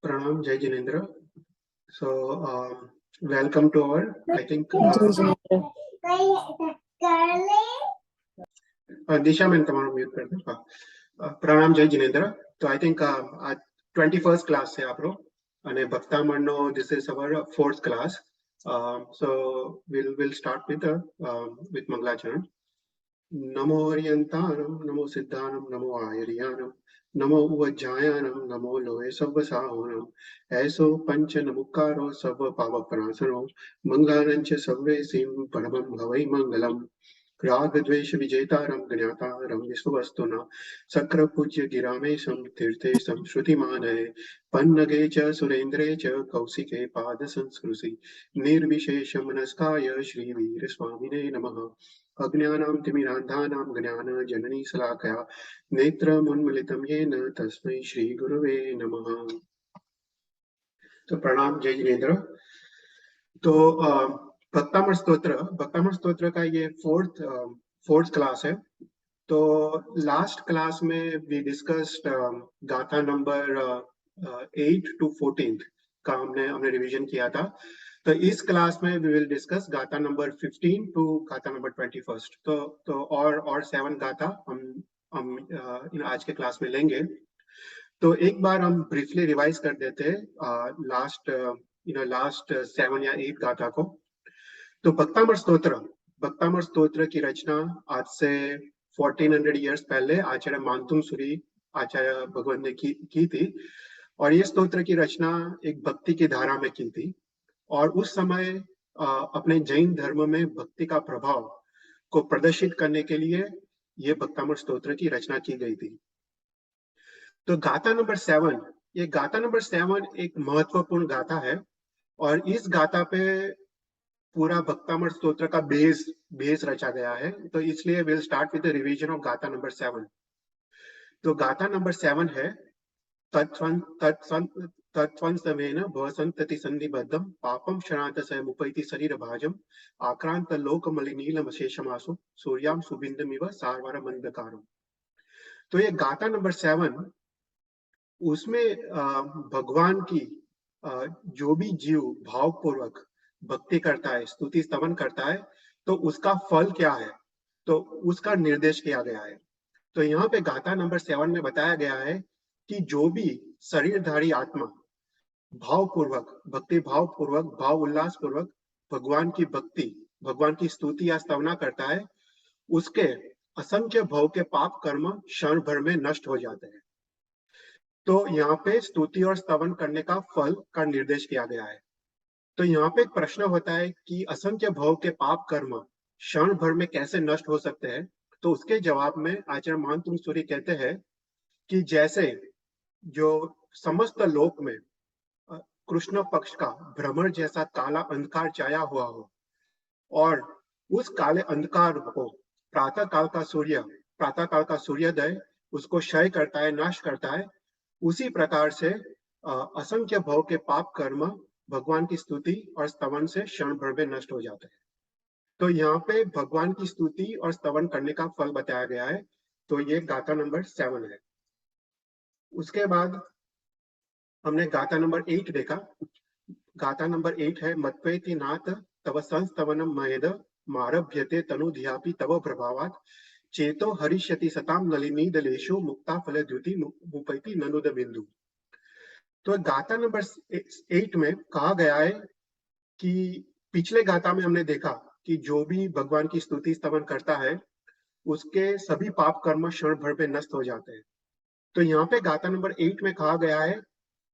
Pranam, Jai Jinendra. So, welcome to our, I think, दिशा मैंने तुम्हारा mute कर दूँ. प्रणाम जय जिनेंद्र. तो आई थिंक आज 21st क्लास है आप लोग અને ભક્તામણનો this is our 4th class. So we'll start with Mangalacharan. नमो हरियंतानम नमो सिद्धानम नमो आयरियानम नमो उवज्जायानम नमो लोहे सव्वसाहोनम ऐसो पंच नमुकारो सव पावपनासनो मंगलानंच सर्वे सिम परमं भवै मंगलम राग द्वेष विजेतारम ज्ञातारम विश्ववस्तुना सक्र पूज्य गिरामेशम तीर्थेशम श्रुतिमानये पन्नगे च सुरेन्द्रे च कौशिके पाद संस्कृति निर्विशेष मनस्काय श्रीवीर स्वामिने नमः. अज्ञानां तिमिरान्धानां ज्ञानजननी शलाकया नेत्रमुन्मीलितं येन तस्मै श्रीगुरवे नमः. तो प्रणाम जय जिनेंद्र. तो भक्तामृत स्तोत्र का ये फोर्थ क्लास है. तो लास्ट क्लास में वी डिस्कस्ड गाथा नंबर 8 to 14 का हमने रिवीजन किया था. तो इस क्लास में वी विल डिस्कस गाथा नंबर 15 टू गाथा नंबर 21. तो और 7 गाथा हम आज के क्लास में लेंगे. तो एक बार हम ब्रीफली रिवाइज कर देते हैं लास्ट 7 या 8 गाथा को. तो भक्तामृत स्तोत्र की रचना आज से 1400 इयर्स पहले आचार्य मानतुंग आचार्य भगवान ने की थी. और ये स्तोत्र की रचना एक भक्ति की धारा में की थी. और उस समय अपने जैन धर्म में भक्ति का प्रभाव को प्रदर्शित करने के लिए ये भक्तामृत स्तोत्र की रचना की गई थी. तो गाथा नंबर 7 एक महत्वपूर्ण गाथा है. और इस गाथा पे पूरा भक्तामृत स्तोत्र का बेस रचा गया है. तो इसलिए will start with the revision of गाथा नंबर 7. तो गाथा नंबर 7 है तत्त्वंसमेन भवसंतति संनिबद्धम पापम क्षणात मुपैति शरीर भाजम आक्रांत लोक मलिनीलमशेषमासु सूर्याम सुबिंदमिव सारवार मंदकारम. तो ये गाथा नंबर 7 उसमें भगवान की जो भी जीव भावपूर्वक भक्ति करता है, स्तुति स्तवन करता है, तो उसका फल क्या है, तो उसका निर्देश किया गया है. तो यहाँ पे गाथा नंबर 7 में बताया गया है कि जो भी शरीरधारी आत्मा भक्ति भावपूर्वक भाव उल्लास पूर्वक भगवान की स्तुति या स्तवना करता है, उसके असंख्य भव के पाप कर्म क्षण भर में नष्ट हो जाते हैं. तो यहाँ पे स्तुति और स्तवन करने का फल का निर्देश किया गया है. तो यहाँ पे एक प्रश्न होता है कि असंख्य भव के पाप कर्म क्षण भर में कैसे नष्ट हो सकते हैं. तो उसके जवाब में आचार्य मानतुंग सूरी कहते हैं कि जैसे जो समस्त लोक में कृष्ण पक्ष का भ्रमर जैसा काला अंधकार छाया हुआ हो और उस काले अंधकार को प्रातः काल का सूर्योदय उसको क्षय करता है, नाश करता है, उसी प्रकार से असंख्य भव के पाप कर्म भगवान की स्तुति और स्तवन से क्षण भर में नष्ट हो जाते हैं. तो यहाँ पे भगवान की स्तुति और स्तवन करने का फल बताया गया है. तो ये गाथा नंबर 7 है. उसके बाद हमने गाथा नंबर 8 देखा. गाथा नंबर 8 है मत्वेति नाथ तव संस्तवनम महेद मारभ्यते तनुध्यापि तव प्रभावात् चेतो हरिष्यति सताम नलिनीदलेषु मुक्ता फल द्युति मुपैति ननुद बिंदु. तो गाथा नंबर 8 में कहा गया है कि पिछले गाथा में हमने देखा कि जो भी भगवान की स्तुति स्तवन करता है उसके सभी पाप कर्म क्षण भर में नष्ट हो जाते हैं. तो यहाँ पे गाथा नंबर 8 में कहा गया है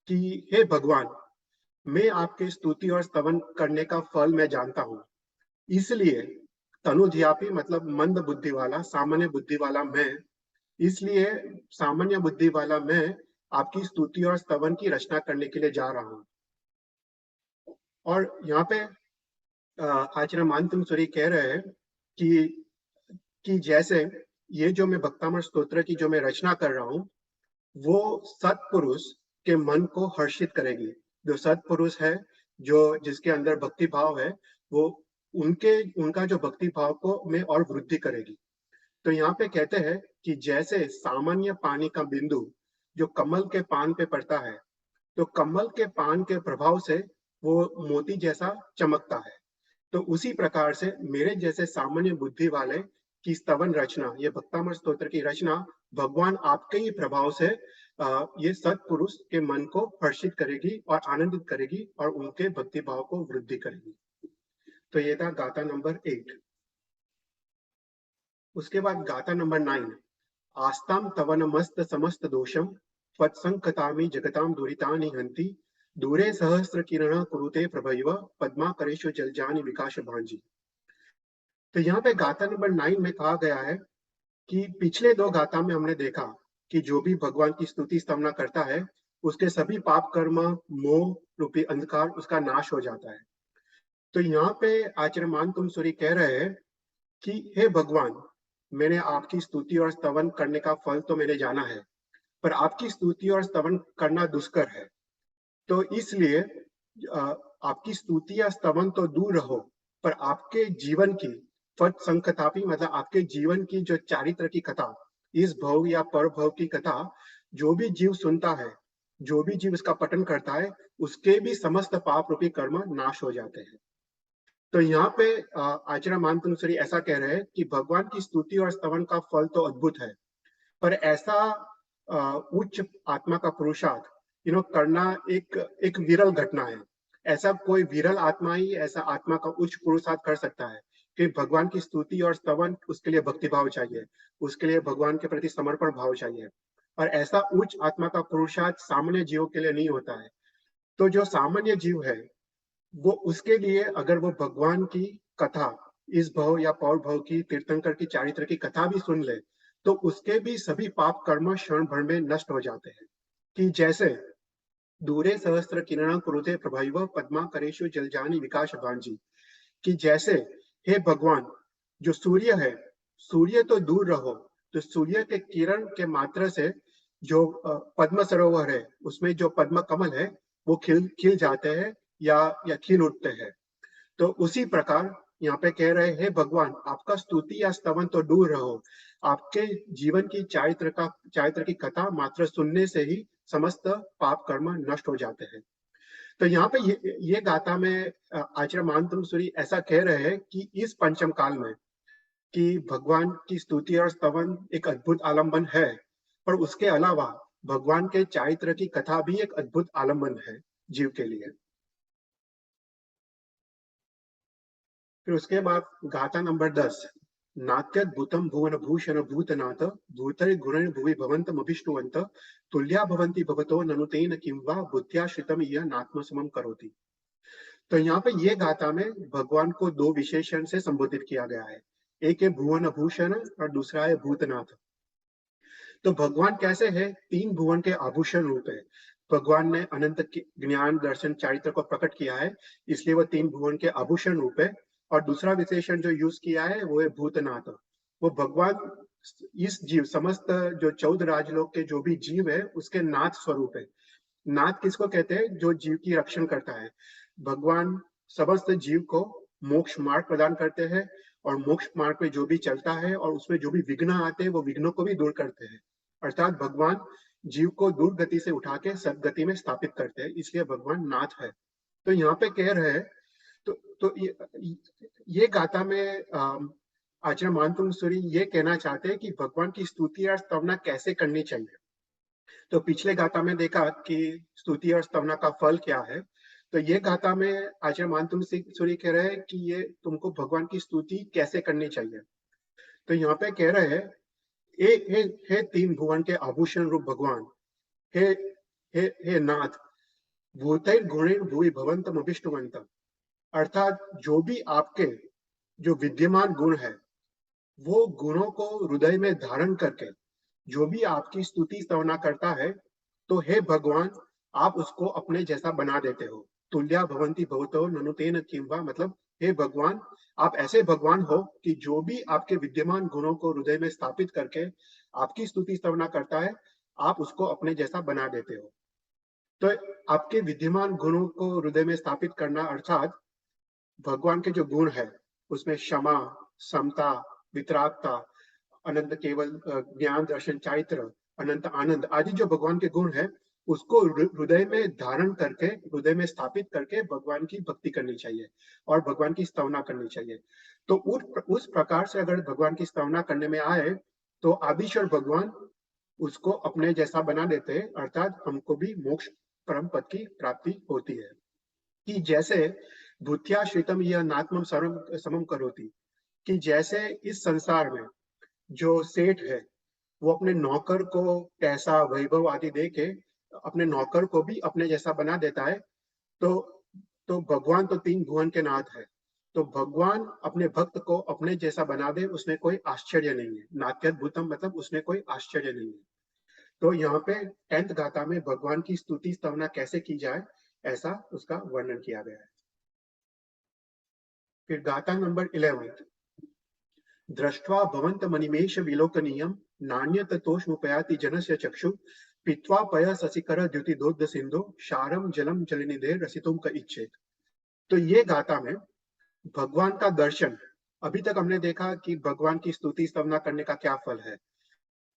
कि हे भगवान, मैं आपके स्तुति और स्तवन करने का फल मैं जानता हूँ, इसलिए तनुध्यापी मतलब मंद बुद्धि वाला, सामान्य बुद्धि वाला मैं, इसलिए सामान्य बुद्धि वाला मैं आपकी स्तुति और स्तवन की रचना करने के लिए जा रहा हूँ. और यहाँ पे आचार्य मानतुंग सूरी कह रहे हैं कि जैसे ये जो मैं भक्तामृत स्तोत्र की जो मैं रचना कर रहा हूँ वो सत्पुरुष के मन को हर्षित करेगी. जो सत्पुरुष है, जो जिसके अंदर भक्ति भाव है, वो उनका जो भक्ति भाव को में और वृद्धि करेगी. तो यहाँ पे कहते हैं कि जैसे सामान्य पानी का बिंदु जो कमल के पान पे पड़ता है, तो कमल के पान के प्रभाव से वो मोती जैसा चमकता है। तो उसी प्रकार से मेरे जैसे सामान्य बुद्धि वाले की स्तवन रचना, ये भक्तामृत स्तोत्र की रचना भगवान आपके ही प्रभाव से ये सत्पुरुष के मन को हर्षित करेगी और आनंदित करेगी और उनके भक्ति भाव को वृद्धि करेगी। तो ये था गाथा नंबर 8। उसके बाद गाथा नंबर 9, आस्ताम तवन मस्त समस्त दोषम त्वत्संकतामि जगताम दुरितानि हन्ति दूरे सहस्र किरण कुरुते प्रभैव पद्माकरेषु जलजानि विकास भांजी। तो यहाँ पे गाथा नंबर 9 में कहा गया है कि पिछले 2 गाथा में हमने देखा कि जो भी भगवान की स्तुति स्तवना करता है उसके सभी पाप कर्म मोह रूपी अंधकार उसका नाश हो जाता है। तो यहाँ पे आचार्य मानतुंग सूरी कह रहे हैं कि हे भगवान, मैंने आपकी स्तुति और स्तवन करने का फल तो मैंने जाना है, पर आपकी स्तुति और स्तवन करना दुष्कर है। तो इसलिए आपकी स्तुति या स्तवन तो दूर रहो, पर आपके जीवन की संकतापी मतलब आपके जीवन की जो चारित्र की कथा, इस भव या पर भव की कथा जो भी जीव सुनता है, जो भी जीव इसका पठन करता है, उसके भी समस्त पाप रूपी कर्म नाश हो जाते हैं। तो यहाँ पे आचार्य मानतुंग सूरी ऐसा कह रहे हैं कि भगवान की स्तुति और स्तवन का फल तो अद्भुत है, पर ऐसा उच्च आत्मा का पुरुषार्थ करना एक विरल घटना है। ऐसा कोई विरल आत्मा ही ऐसा आत्मा का उच्च पुरुषार्थ कर सकता है कि भगवान की स्तुति और स्तवन, उसके लिए भक्ति भाव चाहिए, उसके लिए भगवान के प्रति समर्पण भाव चाहिए, और ऐसा उच्च आत्मा का पुरुषार्थ सामान्य जीवों के लिए नहीं होता है। तो जो सामान्य जीव है वो उसके लिए अगर वो भगवान की कथा, इस भव या पौर भव की, तीर्थंकर की चारित्र की कथा भी सुन ले तो उसके भी सभी पाप कर्म क्षण भर में नष्ट हो जाते हैं। कि जैसे दूरे सहस्त्र किरण कुरुते प्रभैव पद्मा करेशु जलजानि विकास भांजी, कि जैसे हे भगवान, जो सूर्य है, सूर्य तो दूर रहो, तो सूर्य के किरण के मात्र से जो पद्म सरोवर है उसमें जो पद्म कमल है वो खिल जाते हैं या खिल उठते हैं। तो उसी प्रकार यहाँ पे कह रहे हैं, भगवान आपका स्तुति या स्तवन तो दूर रहो, आपके जीवन की चारित्र की कथा मात्र सुनने से ही समस्त पाप कर्म नष्ट हो जाते हैं। तो यहाँ पे ये गाथा में आचार्य मानतुंग सूरी ऐसा कह रहे हैं कि इस पंचम काल में कि भगवान की स्तुति और स्तवन एक अद्भुत आलम्बन है, पर उसके अलावा भगवान के चारित्र की कथा भी एक अद्भुत आलम्बन है जीव के लिए। फिर उसके बाद गाथा नंबर 10, नात्यद्भुतम भुवन भूषण भूतनाथ भूतरि गुण भुवि भवंतम अभिष्टुवंत तुल्या भवंति भवतो ननुतेन किं वा बुद्ध्याश्रितम यह नात्मसमम करोति। तो यहाँ पे ये गाथा में भगवान को 2 विशेषण से संबोधित किया गया है, एक है भुवन भूषण और दूसरा है भूतनाथ। तो भगवान कैसे है? 3 भुवन के आभूषण रूप है। भगवान ने अनंत ज्ञान दर्शन चारित्र को प्रकट किया है, इसलिए वो 3 भुवन के आभूषण रूप है। और दूसरा विशेषण जो यूज किया है वो है भूतनाथ। वो भगवान इस जीव, समस्त जो 14 राजलोक के जो भी जीव है उसके नाथ स्वरूप है। नाथ किसको कहते हैं? जो जीव की रक्षण करता है। भगवान समस्त जीव को मोक्ष मार्ग प्रदान करते हैं, और मोक्ष मार्ग पे जो भी चलता है और उसमें जो भी विघ्न आते हैं वो विघ्नों को भी दूर करते हैं। अर्थात भगवान जीव को दूर गति से उठा के सदगति में स्थापित करते हैं, इसलिए भगवान नाथ है। तो यहाँ पे कह रहे हैं, तो ये गाथा में आचार्य मानतुंग सूरी ये कहना चाहते हैं कि भगवान की स्तुति और स्तवना कैसे करनी चाहिए। तो पिछले गाथा में देखा कि स्तुति और स्तवना का फल क्या है, तो ये गाथा में आचार्य मानतुंग सूरी कह रहे हैं कि ये तुमको भगवान की स्तुति कैसे करनी चाहिए। तो यहाँ पे कह रहे हैं, हे 3 भुवन के आभूषण रूप भगवान, हे हे हे नाथ, भूतैर गुणैर भुवि भवन्तम अभिष्टुवन्तम, अर्थात जो भी आपके जो विद्यमान गुण है वो गुणों को हृदय में धारण करके जो भी आपकी स्तुति स्तवना करता है, तो हे भगवान आप उसको अपने जैसा बना देते हो। तुल्या भवंती भवतो ननुतेन किंवा, मतलब हे भगवान आप ऐसे भगवान हो कि जो भी आपके विद्यमान गुणों को हृदय में स्थापित करके आपकी स्तुति स्तवना करता है, आप उसको अपने जैसा बना देते हो। तो आपके विद्यमान गुणों को हृदय में स्थापित करना अर्थात भगवान के जो गुण है उसमें क्षमा, समता, वितरागता, अनंत केवल ज्ञान दर्शन चारित्र, अनंत आनंद आदि जो भगवान के गुण है उसको हृदय में धारण करके, हृदय में स्थापित करके भगवान की भक्ति करनी चाहिए और भगवान की स्तवना करनी चाहिए। तो उस प्रकार से अगर भगवान की स्तवना करने में आए तो आदिश्वर भगवान उसको अपने जैसा बना देते हैं, अर्थात हमको भी मोक्ष परम पद की प्राप्ति होती है। कि जैसे भूत्या श्रितम यह नात्मम समम करोति, कि जैसे इस संसार में जो सेठ है वो अपने नौकर को पैसा वैभव आदि दे के अपने नौकर को भी अपने जैसा बना देता है, तो भगवान तो तीन भुवन के नाथ है, तो भगवान अपने भक्त को अपने जैसा बना दे उसमें कोई आश्चर्य नहीं है। नात्यद्भुतम मतलब उसमें कोई आश्चर्य नहीं है। तो यहाँ पे 10th गाथा में भगवान की स्तुति स्तवना कैसे की जाए ऐसा उसका वर्णन किया गया है। फिर गाथा नंबर 11, दृष्ट्वा भवंत मनिमेष विलोकनीयम नान्यत तोषमुपयाति जनस्य चक्षु पीत्वा पय ससिकर द्युतिदोद्ध सिंधु शारम जलम जलनिधे रसितुम का इच्छेत। तो ये गाथा में भगवान का दर्शन, अभी तक हमने देखा कि भगवान की स्तुति स्तवना करने का क्या फल है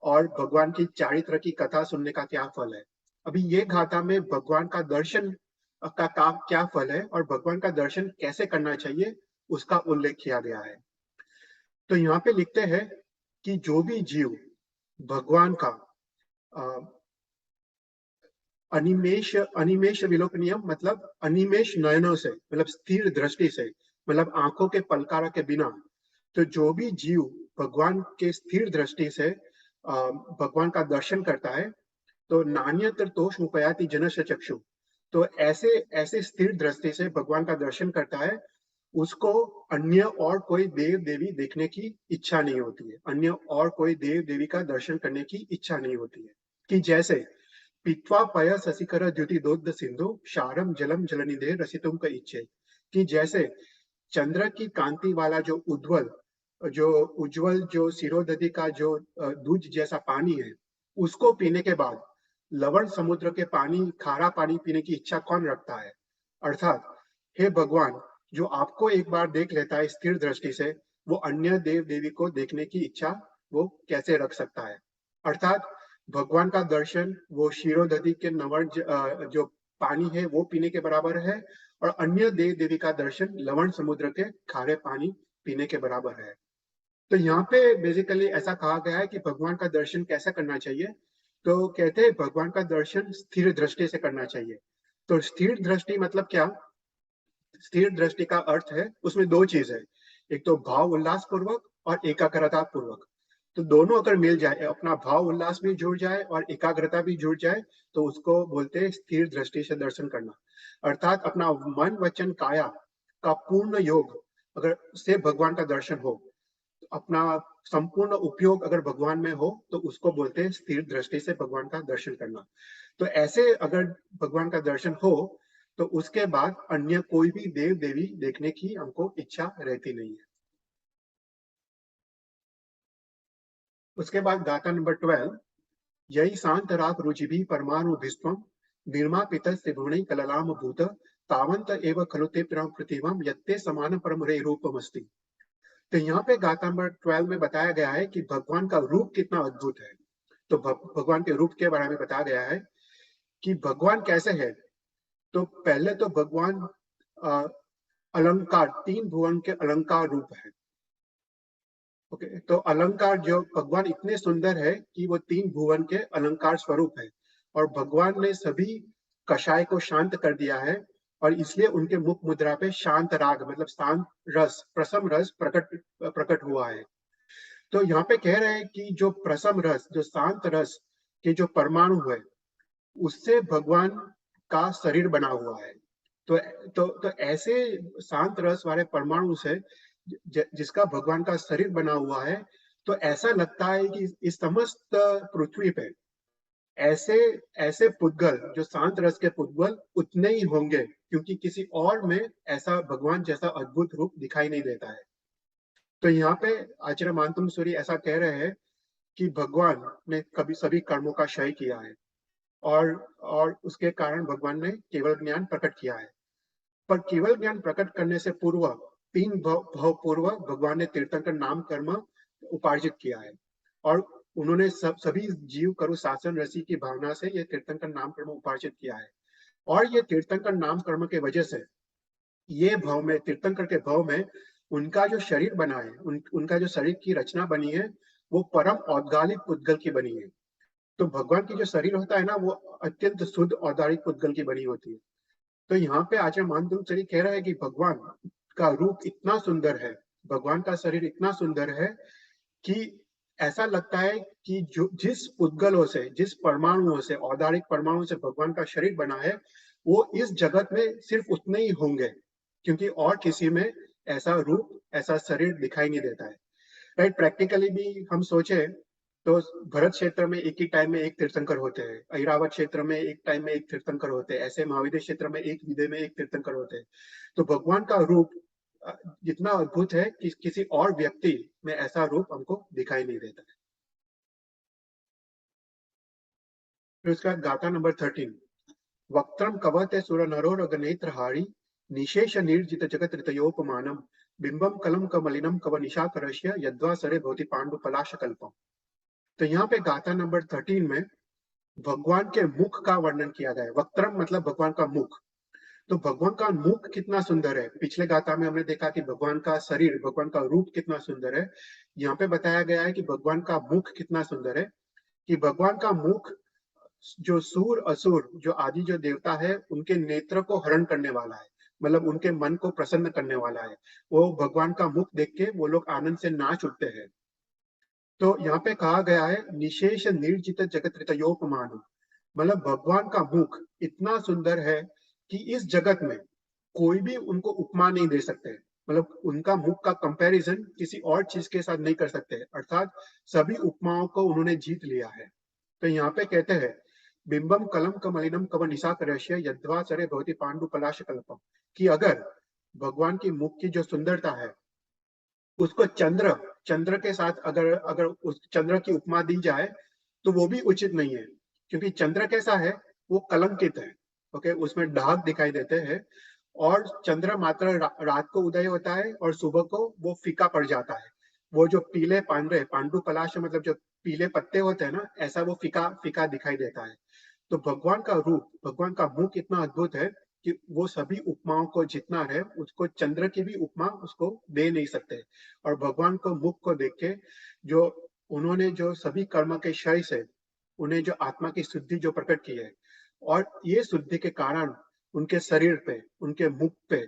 और भगवान की चारित्र की कथा सुनने का क्या फल है। अभी ये गाथा में भगवान का दर्शन का क्या फल है और भगवान का दर्शन कैसे करना चाहिए उसका उल्लेख किया गया है। तो यहाँ पे लिखते हैं कि जो भी जीव भगवान का अनिमेष विलोकनीयम मतलब अनिमेष नयनों से, मतलब स्थिर दृष्टि से, मतलब आंखों के पलकारा के बिना, तो जो भी जीव भगवान के स्थिर दृष्टि से भगवान का दर्शन करता है तो नान्यत्र तोष मुपयाति जनस्य चक्षु, तो ऐसे ऐसे स्थिर दृष्टि से भगवान का दर्शन करता है उसको अन्य और कोई देव देवी देखने की इच्छा नहीं होती है, अन्य और कोई देव देवी का दर्शन करने की इच्छा नहीं होती है। कि जैसे पीत्वा पय ससिकर द्युतिदोद्ध सिंधु शारम जलम जलनिधे रसितुम का इच्छे, कि जैसे चंद्र की कांति वाला जो उज्जवल जो सिरोदधि का जो दूध जैसा पानी है उसको पीने के बाद लवण समुद्र के पानी, खारा पानी पीने की इच्छा कौन रखता है। अर्थात हे भगवान, जो आपको एक बार देख लेता है स्थिर दृष्टि से, वो अन्य देव देवी को देखने की इच्छा वो कैसे रख सकता है। अर्थात भगवान का दर्शन वो क्षीरोदधि के नवण जो पानी है वो पीने के बराबर है और अन्य देव देवी का दर्शन लवण समुद्र के खारे पानी पीने के बराबर है। तो यहाँ पे बेसिकली ऐसा कहा गया है कि भगवान का दर्शन कैसा करना चाहिए, तो कहते हैं भगवान का दर्शन स्थिर दृष्टि से करना चाहिए। तो स्थिर दृष्टि मतलब क्या? स्थिर दृष्टि का अर्थ है उसमें दो चीज है, एक तो भाव उल्लास पूर्वक और एकाग्रता पूर्वक। तो दोनों अगर मिल जाए, अपना भाव उल्लास भी जुड़ जाए और एकाग्रता भी जुड़ जाए, तो उसको बोलते हैं स्थिर दृष्टि से दर्शन करना। अर्थात अपना मन वचन काया का पूर्ण योग अगर से भगवान का दर्शन हो, अपना संपूर्ण उपयोग अगर भगवान में हो, तो उसको बोलते हैं स्थिर दृष्टि से भगवान का दर्शन करना। तो ऐसे अगर भगवान का दर्शन हो तो उसके बाद अन्य कोई भी देव देवी देखने की हमको इच्छा रहती नहीं है। उसके बाद गाथा नंबर 12, यही शांत राग रुचि भी परमाणु भिस्वम निर्मापित त्रिभुवनै कललाम भूत तावंत एव खलु ते पृथिवम यत्ते समान परम रे रूपमस्ति। तो यहाँ पे गाथा नंबर 12 में बताया गया है कि भगवान का रूप कितना अद्भुत है। तो भगवान के रूप के बारे में बताया गया है कि भगवान कैसे है। तो पहले तो भगवान अलंकार, तीन भुवन के अलंकार रूप है। ओके, तो अलंकार जो भगवान इतने सुंदर है कि वो तीन भुवन के अलंकार स्वरूप है और भगवान ने सभी कषाय को शांत कर दिया है और इसलिए उनके मुख मुद्रा पे शांत राग मतलब शांत रस, प्रसम रस प्रकट हुआ है। तो यहाँ पे कह रहे हैं कि जो प्रसम रस, जो शांत रस के जो परमाणु है उससे भगवान का शरीर बना हुआ है। तो ऐसे शांत रस वाले परमाणु से जिसका भगवान का शरीर बना हुआ है, तो ऐसा लगता है कि इस समस्त पृथ्वी पे ऐसे ऐसे पुद्गल, जो शांत रस के पुद्गल उतने ही होंगे, क्योंकि किसी और में ऐसा भगवान जैसा अद्भुत रूप दिखाई नहीं देता है। तो यहाँ पे आचार्य मानतुम सूरी ऐसा कह रहे हैं कि भगवान ने कभी सभी कर्मों का क्षय किया है और उसके कारण भगवान ने केवल ज्ञान प्रकट किया है। पर केवल ज्ञान प्रकट करने से पूर्व 3 भव पूर्व भगवान ने तीर्थंकर नाम कर्म उपार्जित किया है और उन्होंने सभी जीव करु शासन रसी की भावना से ये तीर्थंकर नाम कर्म उपार्जित किया है। और ये तीर्थंकर नाम कर्म के वजह से ये भाव में, तीर्थंकर के भाव में उनका जो शरीर बना है, उनका जो शरीर की रचना बनी है, वो परम औद्गालिक पुद्गल की बनी है। तो भगवान की जो शरीर होता है ना, वो अत्यंत शुद्ध औद्गारिक पुद्गल की बनी होती है। तो यहाँ पे आचार्य महांतुचार्य कह रहा है कि भगवान का रूप इतना सुंदर है, भगवान का शरीर इतना सुंदर है कि ऐसा लगता है कि जो जिस पुद्गलों से, जिस परमाणुओं से, औदारिक परमाणुओं से भगवान का शरीर बना है, वो इस जगत में सिर्फ उतने ही होंगे, क्योंकि और किसी में ऐसा रूप, ऐसा शरीर दिखाई नहीं देता है। राइट, प्रैक्टिकली भी हम सोचे तो भरत क्षेत्र में एक ही टाइम में एक तीर्थंकर होते हैं, ऐरावत क्षेत्र में एक टाइम में एक तीर्थंकर होते हैं, ऐसे महाविद्य क्षेत्र में एक विदय में एक तीर्थंकर होते हैं। तो भगवान का रूप जितना अद्भुत है कि किसी और व्यक्ति में ऐसा रूप हमको दिखाई नहीं देता है। फिर उसका गाथा नंबर 13, वक्त्रम कवते सुर नरोर नेत्रहारी निशेष निर्जित जगत ऋतयोपमानम बिंबम कलम कमलिनम कव निशाकरस्य यद्वा सरे भवति पांडु पलाश कल्पम। तो यहाँ पे गाथा नंबर 13 में भगवान के मुख का वर्णन किया गया है। वक्त्रम मतलब भगवान का मुख। तो भगवान का मुख कितना सुंदर है। पिछले गाथा में हमने देखा कि भगवान का शरीर, भगवान का रूप कितना सुंदर है। यहाँ पे बताया गया है कि भगवान का मुख कितना सुंदर है, कि भगवान का मुख जो सूर असुर, जो आदि जो देवता है, उनके नेत्र को हरण करने वाला है, मतलब उनके मन को प्रसन्न करने वाला है। वो भगवान का मुख देख के वो लोग आनंद से नाच उठते हैं। तो यहाँ पे कहा गया है निशेष निर्जित जगत ऋतयोपमान, मतलब भगवान का मुख इतना सुंदर है कि इस जगत में कोई भी उनको उपमा नहीं दे सकते, मतलब उनका मुख का कंपैरिजन किसी और चीज के साथ नहीं कर सकते, अर्थात सभी उपमाओं को उन्होंने जीत लिया है। तो यहाँ पे कहते हैं बिंबम कलम कमलिनम कव निशा करश्य यद्वा सरे भवति पांडु पलाश कल्पम, कि अगर भगवान की मुख की जो सुंदरता है उसको चंद्र चंद्र के साथ अगर अगर उस चंद्र की उपमा दी जाए तो वो भी उचित नहीं है, क्योंकि चंद्र कैसा है, वो कलंकित है। ओके, उसमें दाग दिखाई देते हैं, और चंद्र मात्र रात को उदय होता है और सुबह को वो फीका पड़ जाता है। वो जो पीले पांडे पांडु पलाश मतलब जो पीले पत्ते होते हैं ना, ऐसा वो फीका फीका दिखाई देता है। तो भगवान का रूप, भगवान का मुख इतना अद्भुत है कि वो सभी उपमाओं को जितना है, उसको चंद्र की भी उपमा उसको दे नहीं सकते। और भगवान को मुख को देख के जो उन्होंने जो सभी कर्म के क्षय से उन्हें जो आत्मा की शुद्धि जो प्रकट की है, और ये शुद्धि के कारण उनके शरीर पे, उनके मुख पे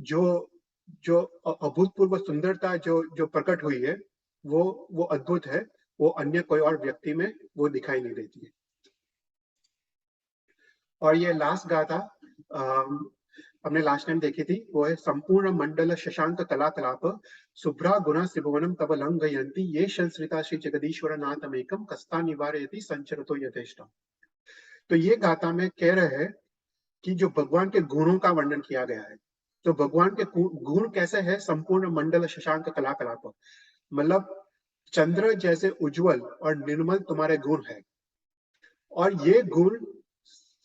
जो जो अभूतपूर्व सुंदरता जो जो प्रकट हुई है, वो अद्भुत है। वो अन्य कोई और व्यक्ति में वो दिखाई नहीं देती है। और ये लास्ट गाथा हमने लास्ट टाइम देखी थी, वो है संपूर्ण मंडल शशांक कला कलाप शुभ्रा गुणा त्रिभुवनम तब लंघयंती ये संश्रिता श्री जगदीश्वर नाथमेकम कस्ता निवारयति संचरतो यथेष्टम। तो ये गाथा में कह रहे हैं कि जो भगवान के गुणों का वर्णन किया गया है, तो भगवान के गुण कैसे है, संपूर्ण मंडल शशांक कला कलाप, मतलब चंद्र जैसे उज्जवल और निर्मल तुम्हारे गुण है। और ये गुण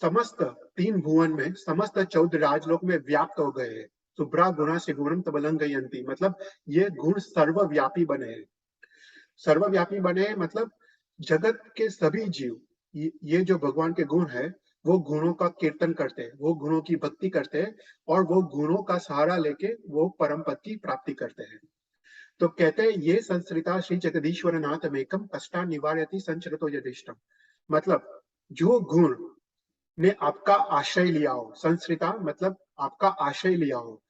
समस्त 3 भुवन में, समस्त 14 राजलोक में व्याप्त हो गए हैं। शुभ्रा गुणा से गुणम तबलंगयंती, मतलब ये गुण सर्वव्यापी बने हैं। सर्वव्यापी बने मतलब जगत के सभी जीव ये जो भगवान के गुण है, वो गुणों का कीर्तन करते हैं, वो गुणों की भक्ति करते हैं, और वो गुणों का सहारा लेके वो परम पद की प्राप्ति करते हैं। तो कहते हैं ये संश्रिता श्री जगदीश्वर नाथ मेकम कष्टा निवारयति संचरतो यदिष्टम, मतलब जो गुण ने आपका आश्रय लिया हो, संश्रिता मतलब आपका आश्रय लिया हो,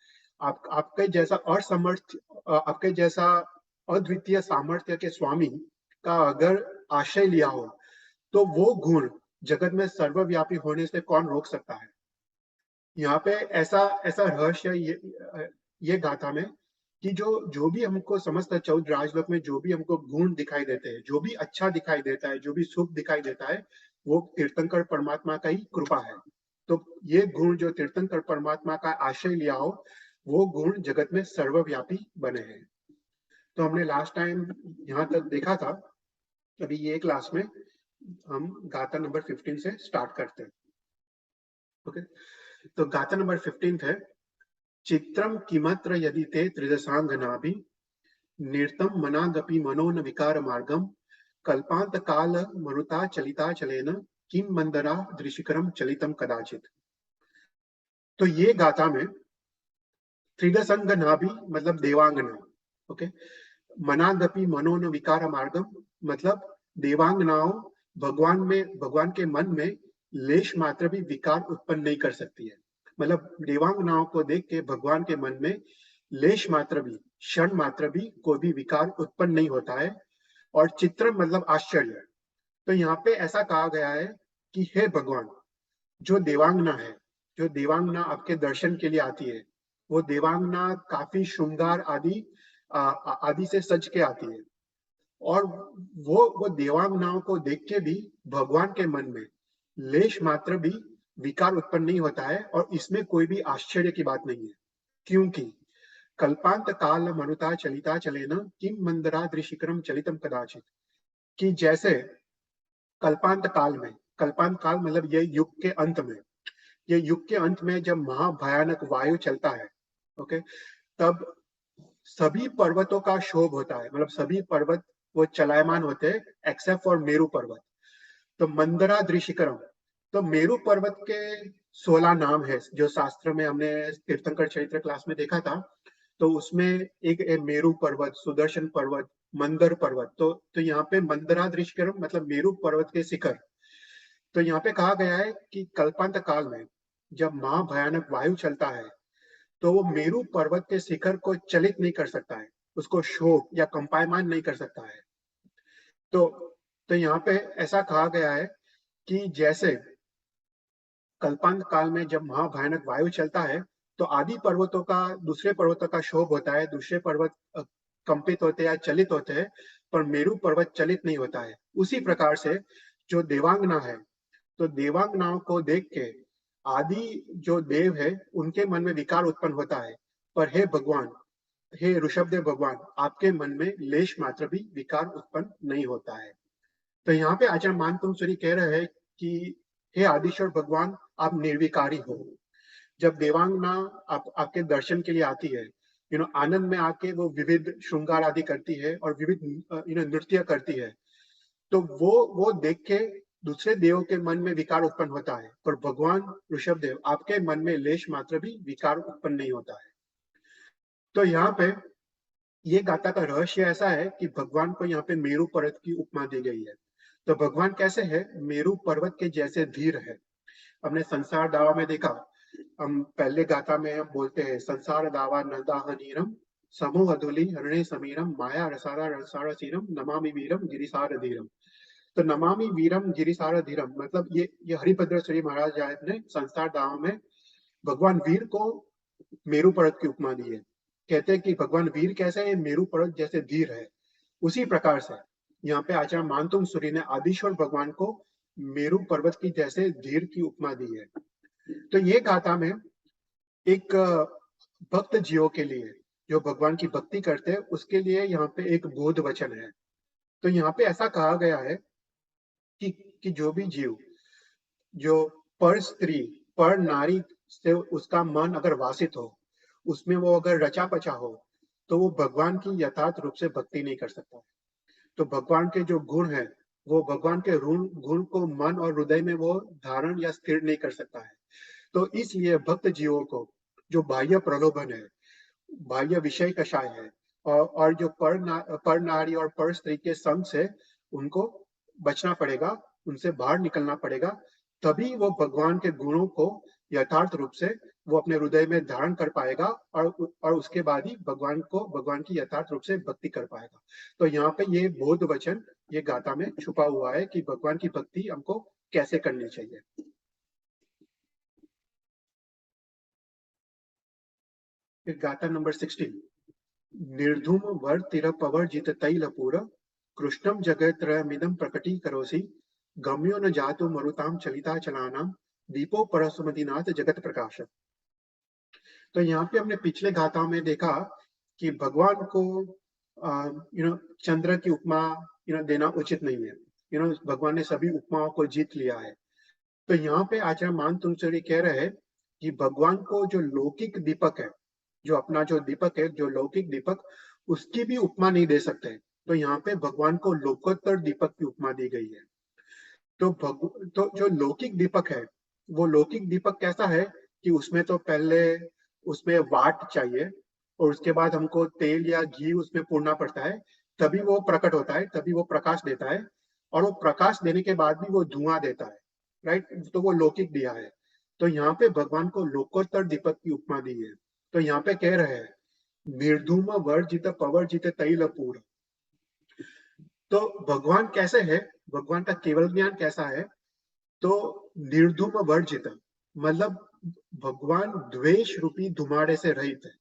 आपके जैसा असमर्थ, आपके जैसा अद्वितीय सामर्थ्य के स्वामी का अगर आश्रय लिया हो, तो वो गुण जगत में सर्वव्यापी होने से कौन रोक सकता है। यहाँ पे ऐसा ऐसा रहस्य ये गाथा में कि जो जो भी हमको समस्त 14 राजलोक में जो भी हमको गुण दिखाई देते हैं, जो भी अच्छा दिखाई देता है, जो भी शुभ दिखाई देता है, वो तीर्थंकर परमात्मा का ही कृपा है। तो ये गुण जो तीर्थंकर परमात्मा का आश्रय लिया हो, वो गुण जगत में सर्वव्यापी बने हैं। तो हमने लास्ट टाइम यहाँ तक देखा था। अभी ये क्लास में हम गाथा नंबर 15 से स्टार्ट करते हैं। ओके, तो गाथा नंबर 15 है चित्रम किमत्र यदि ते त्रिदशांगनाभि निर्तम मनागपि मनोन विकार मार्गम कल्पांत काल मरुता चलिता चलेन किम मंदरा दृशिकरम चलितम कदाचित। तो ये गाथा में त्रिदसंग नाभि मतलब देवांगना, ओके, मनादपि मनोन विकार मार्गम मतलब देवांगनाओं भगवान के मन में लेश मात्र भी विकार उत्पन्न नहीं कर सकती है। मतलब देवांगनाओं को देख के भगवान के मन में लेश मात्र भी, क्षण मात्र भी कोई भी विकार उत्पन्न नहीं होता है। और चित्र मतलब आश्चर्य। तो यहाँ पे ऐसा कहा गया है कि हे भगवान, जो देवांगना है, जो देवांगना आपके दर्शन के लिए आती है, वो देवांगना काफी श्रृंगार आदि आदि से सज के आती है। और वो देवांगनाओं को देख के भी भगवान के मन में लेश मात्र भी विकार उत्पन्न नहीं होता है, और इसमें कोई भी आश्चर्य की बात नहीं है। क्योंकि कल्पांत काल मनुता चलिता चलेना किम मंदरा दृशिकरम चलितम कदाचित, कि जैसे कल्पांत काल में, कल्पांत काल मतलब ये युग के अंत में, ये युग के अंत में जब महाभयानक वायु चलता है, ओके, तब सभी पर्वतों का क्षोभ होता है। मतलब सभी पर्वत वो चलायमान होते हैं एक्सेप्ट फॉर मेरू पर्वत। तो मंदरा दृशिकरम, तो मेरू पर्वत के 16 नाम है जो शास्त्र में हमने तीर्थंकर चरित्र क्लास में देखा था। तो उसमें एक मेरू पर्वत, सुदर्शन पर्वत, मंदर पर्वत। तो यहाँ पे मंदरा दृशिकरम मतलब मेरू पर्वत के शिखर। तो यहाँ पे कहा गया है कि कल्पांत काल में जब महाभयानक वायु चलता है तो वो मेरू पर्वत के शिखर को चलित नहीं कर सकता है, उसको शोक या कंपायमान नहीं कर सकता है। तो तो यहाँ पे ऐसा कहा गया है कि जैसे कल्पांत काल में जब महाभयानक वायु चलता है तो आदि पर्वतों का दूसरे पर्वतों का क्षोभ होता है, दूसरे पर्वत कंपित होते हैं या चलित होते हैं, पर मेरू पर्वत चलित नहीं होता है। उसी प्रकार से जो देवांगना है, तो देवांगनाओं को देख के आदि जो देव है उनके मन में विकार उत्पन्न होता है, पर हे भगवान, हे ऋषभदेव भगवान, आपके मन में लेश मात्र भी विकार उत्पन्न नहीं होता है। तो यहाँ पे आचार्य मानतुंग सूरी कह रहे हैं कि हे आदिश्वर भगवान, आप निर्विकारी हो। जब देवांगना आपके दर्शन के लिए आती है, आनंद में आके वो विविध श्रृंगार आदि करती है और विविध नृत्य करती है, तो वो देख के दूसरे देवों के मन में विकार उत्पन्न होता है, पर भगवान ऋषभदेव आपके मन में लेश मात्र भी विकार उत्पन्न नहीं होता है। तो यहाँ पे ये गाथा का रहस्य ऐसा है कि भगवान को यहाँ पे मेरू पर्वत की उपमा दी गई है। तो भगवान कैसे है? मेरू पर्वत के जैसे धीर है। हमने संसार दावा में देखा, हम पहले गाथा में हम बोलते हैं संसार दावा नदाहनीरम समूह अधुली हरणे समीरम माया रसारा रसारसीरम नमामि वीरम गिरिसार धीरम। तो नमामि वीरम गिरिसार धीरम मतलब ये हरिभद्र श्री महाराज ने संसार दावा में भगवान वीर को मेरू पर्वत की उपमा दी है। कहते हैं कि भगवान वीर कैसे है? मेरू पर्वत जैसे धीर है। उसी प्रकार से यहाँ पे आचार्य मानतुंग सूरी ने आदिश्वर भगवान को मेरू पर्वत की जैसे धीर की उपमा दी है। तो ये गाथा में एक भक्त जीवों के लिए, जो भगवान की भक्ति करते हैं, उसके लिए यहाँ पे एक बोध वचन है। तो यहाँ पे ऐसा कहा गया है कि जो भी जीव जो पर स्त्री, पर नारी से उसका मन अगर वासित हो, उसमें वो अगर रचा पचा हो, तो वो भगवान की यथार्थ रूप से भक्ति नहीं कर सकता। तो भगवान के जो गुण है, वो भगवान के गुण को मन और हृदय में वो धारण या स्थिर नहीं कर सकता है। तो इसलिए भक्त जीवों को जो बाह्य प्रलोभन है, बाह्य विषय कषाय है, और जो पर नारी और पर स्त्री के संग से उनको बचना पड़ेगा, उनसे बाहर निकलना पड़ेगा, तभी वो भगवान के गुणों को यथार्थ रूप से वो अपने हृदय में धारण कर पाएगा, और उसके बाद ही भगवान की यथार्थ रूप से भक्ति कर पाएगा। तो यहाँ पे ये बोध वचन ये गाथा में छुपा हुआ है कि भगवान की भक्ति हमको कैसे करनी चाहिए। फिर गाथा नंबर 16, निर्धूम वर तिर पवर जित तैलपूर कृष्णम जगत्रयमिदं प्रकटी करोसि गम्यो न जातु मरुताम चलिता चलानाम दीपो परसुमतिनाथ जगत प्रकाश। तो यहाँ पे हमने पिछले गाथा में देखा कि भगवान को चंद्र की उपमा देना उचित नहीं है। भगवान ने सभी उपमाओं को जीत लिया है। तो यहाँ पे आचार्य मानतुंग सूरी कह रहे हैं कि भगवान को जो लौकिक दीपक है, जो अपना जो दीपक है, जो लौकिक दीपक, उसकी भी उपमा नहीं दे सकते। तो यहाँ पे भगवान को लोकोत्तर दीपक की उपमा दी गई है। तो जो लौकिक दीपक है, वो लौकिक दीपक कैसा है कि उसमें तो पहले उसमें वाट चाहिए और उसके बाद हमको तेल या घी उसमें पूरना पड़ता है, तभी वो प्रकट होता है, तभी वो प्रकाश देता है। और वो प्रकाश देने के बाद भी वो धुआं देता है, राइट। तो वो लौकिक दिया है। तो यहाँ पे भगवान को लोकोत्तर दीपक की उपमा दी है। तो यहाँ पे कह रहे हैं निर्धूम वर्जित पवर्जित तैल पूर। तो भगवान कैसे है, भगवान का केवल ज्ञान कैसा है? तो निर्धूम वर्जित मतलब भगवान द्वेष रूपी धुमाड़े से रहित है।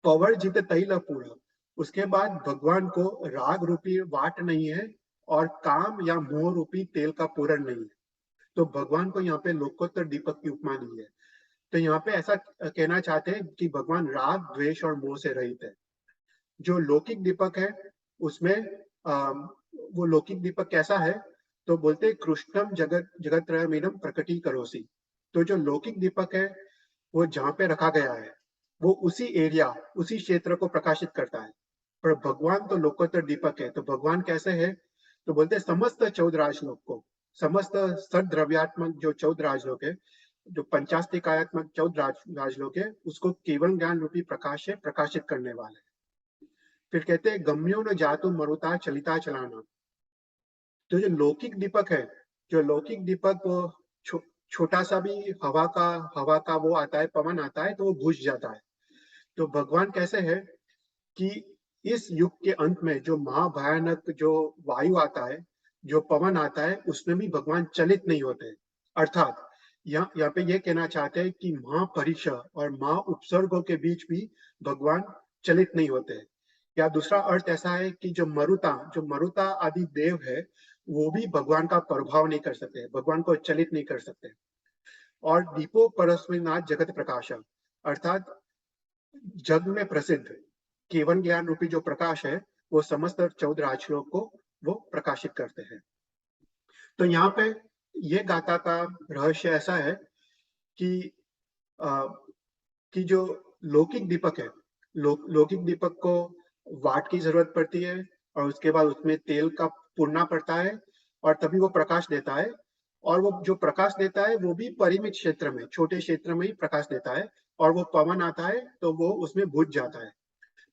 पवर्जित तैल पूर्ण, उसके बाद भगवान को राग रूपी वाट नहीं है और काम या मोह रूपी तेल का पूरण नहीं है। तो भगवान को यहाँ पे लोकोत्तर दीपक की उपमा दी है। तो यहाँ पे ऐसा कहना चाहते हैं कि भगवान राग द्वेष और मोह से रहित है। जो लौकिक दीपक है उसमें वो लौकिक दीपक कैसा है? तो बोलते कृष्णम जगत जगत्रयमीनम प्रकटी करोसी। तो जो लौकिक दीपक है वो जहाँ पे रखा गया है वो उसी एरिया, उसी क्षेत्र को प्रकाशित करता है। पर भगवान तो लोकोत्तर दीपक है। तो भगवान कैसे है? तो बोलते समस्त 14 राजलोक को, समस्त सद्रव्यात्मक जो 14 राजलोक है, जो पंचास्तिकात्मक 14 राजलोक है, उसको केवल ज्ञान रूपी प्रकाश से प्रकाशित करने वाले। फिर कहते हैं गम्यो न जातु मरुता चलिता चलाना। तो जो लौकिक दीपक है, जो लौकिक दीपक वो छोटा सा भी हवा का वो आता है, पवन आता है तो वो बुझ जाता है। तो भगवान कैसे है कि इस युग के अंत में जो महाभयानक जो वायु आता है, जो पवन आता है, उसमें भी भगवान चलित नहीं होते। अर्थात यहाँ पे ये कहना चाहते हैं कि महापरिषद और महा उपसर्गों के बीच भी भगवान चलित नहीं होते। या दूसरा अर्थ ऐसा है कि जो मरुता आदि देव है वो भी भगवान का प्रभाव नहीं कर सकते, भगवान को चलित नहीं कर सकते। और दीपो परस्मैनाथ जगत प्रकाश, अर्थात जग में प्रसिद्ध केवल ज्ञान रूपी जो प्रकाश है वो समस्त 14 राजलोक को वो प्रकाशित करते हैं। तो यहाँ पे ये गाथा का रहस्य ऐसा है कि आ, कि जो लौकिक दीपक है, लौकिक दीपक को वाट की जरूरत पड़ती है और उसके बाद उसमें तेल का पूरना पड़ता है और तभी वो प्रकाश देता है। और वो जो प्रकाश देता है वो भी परिमित क्षेत्र में, छोटे क्षेत्र में ही प्रकाश देता है। और वो पवन आता है तो वो उसमें बुझ जाता है।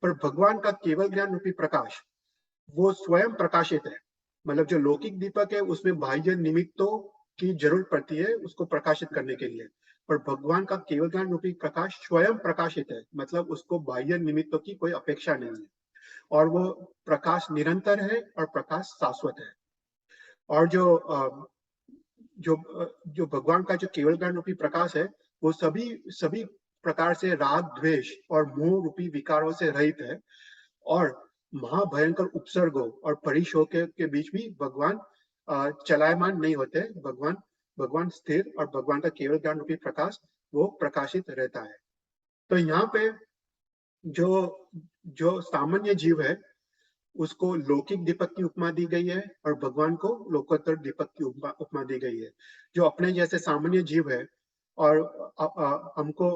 पर भगवान का केवल ज्ञान रूपी प्रकाश वो स्वयं प्रकाशित है। मतलब जो लौकिक दीपक है उसमें बाह्य निमित्तों की जरूरत पड़ती है उसको प्रकाशित करने के लिए, पर भगवान का केवल ज्ञान रूपी प्रकाश स्वयं प्रकाशित है, मतलब उसको बाह्य निमित्तों की कोई अपेक्षा नहीं है। और वो प्रकाश निरंतर है और प्रकाश शाश्वत है। और जो जो भगवान का जो केवल ज्ञान रूपी प्रकाश है वो सभी सभी प्रकार से राग द्वेष और मोह रूपी विकारों से रहित है। और महाभयंकर उपसर्गों और परिशों के बीच भी भगवान चलायमान नहीं होते। भगवान भगवान स्थिर और भगवान का केवल ज्ञान रूपी प्रकाश वो प्रकाशित रहता है। तो यहाँ पे जो जो सामान्य जीव है उसको लौकिक दीपक की उपमा दी गई है और भगवान को लोकोत्तर दीपक की उपमा दी गई है। जो अपने जैसे सामान्य जीव है और हमको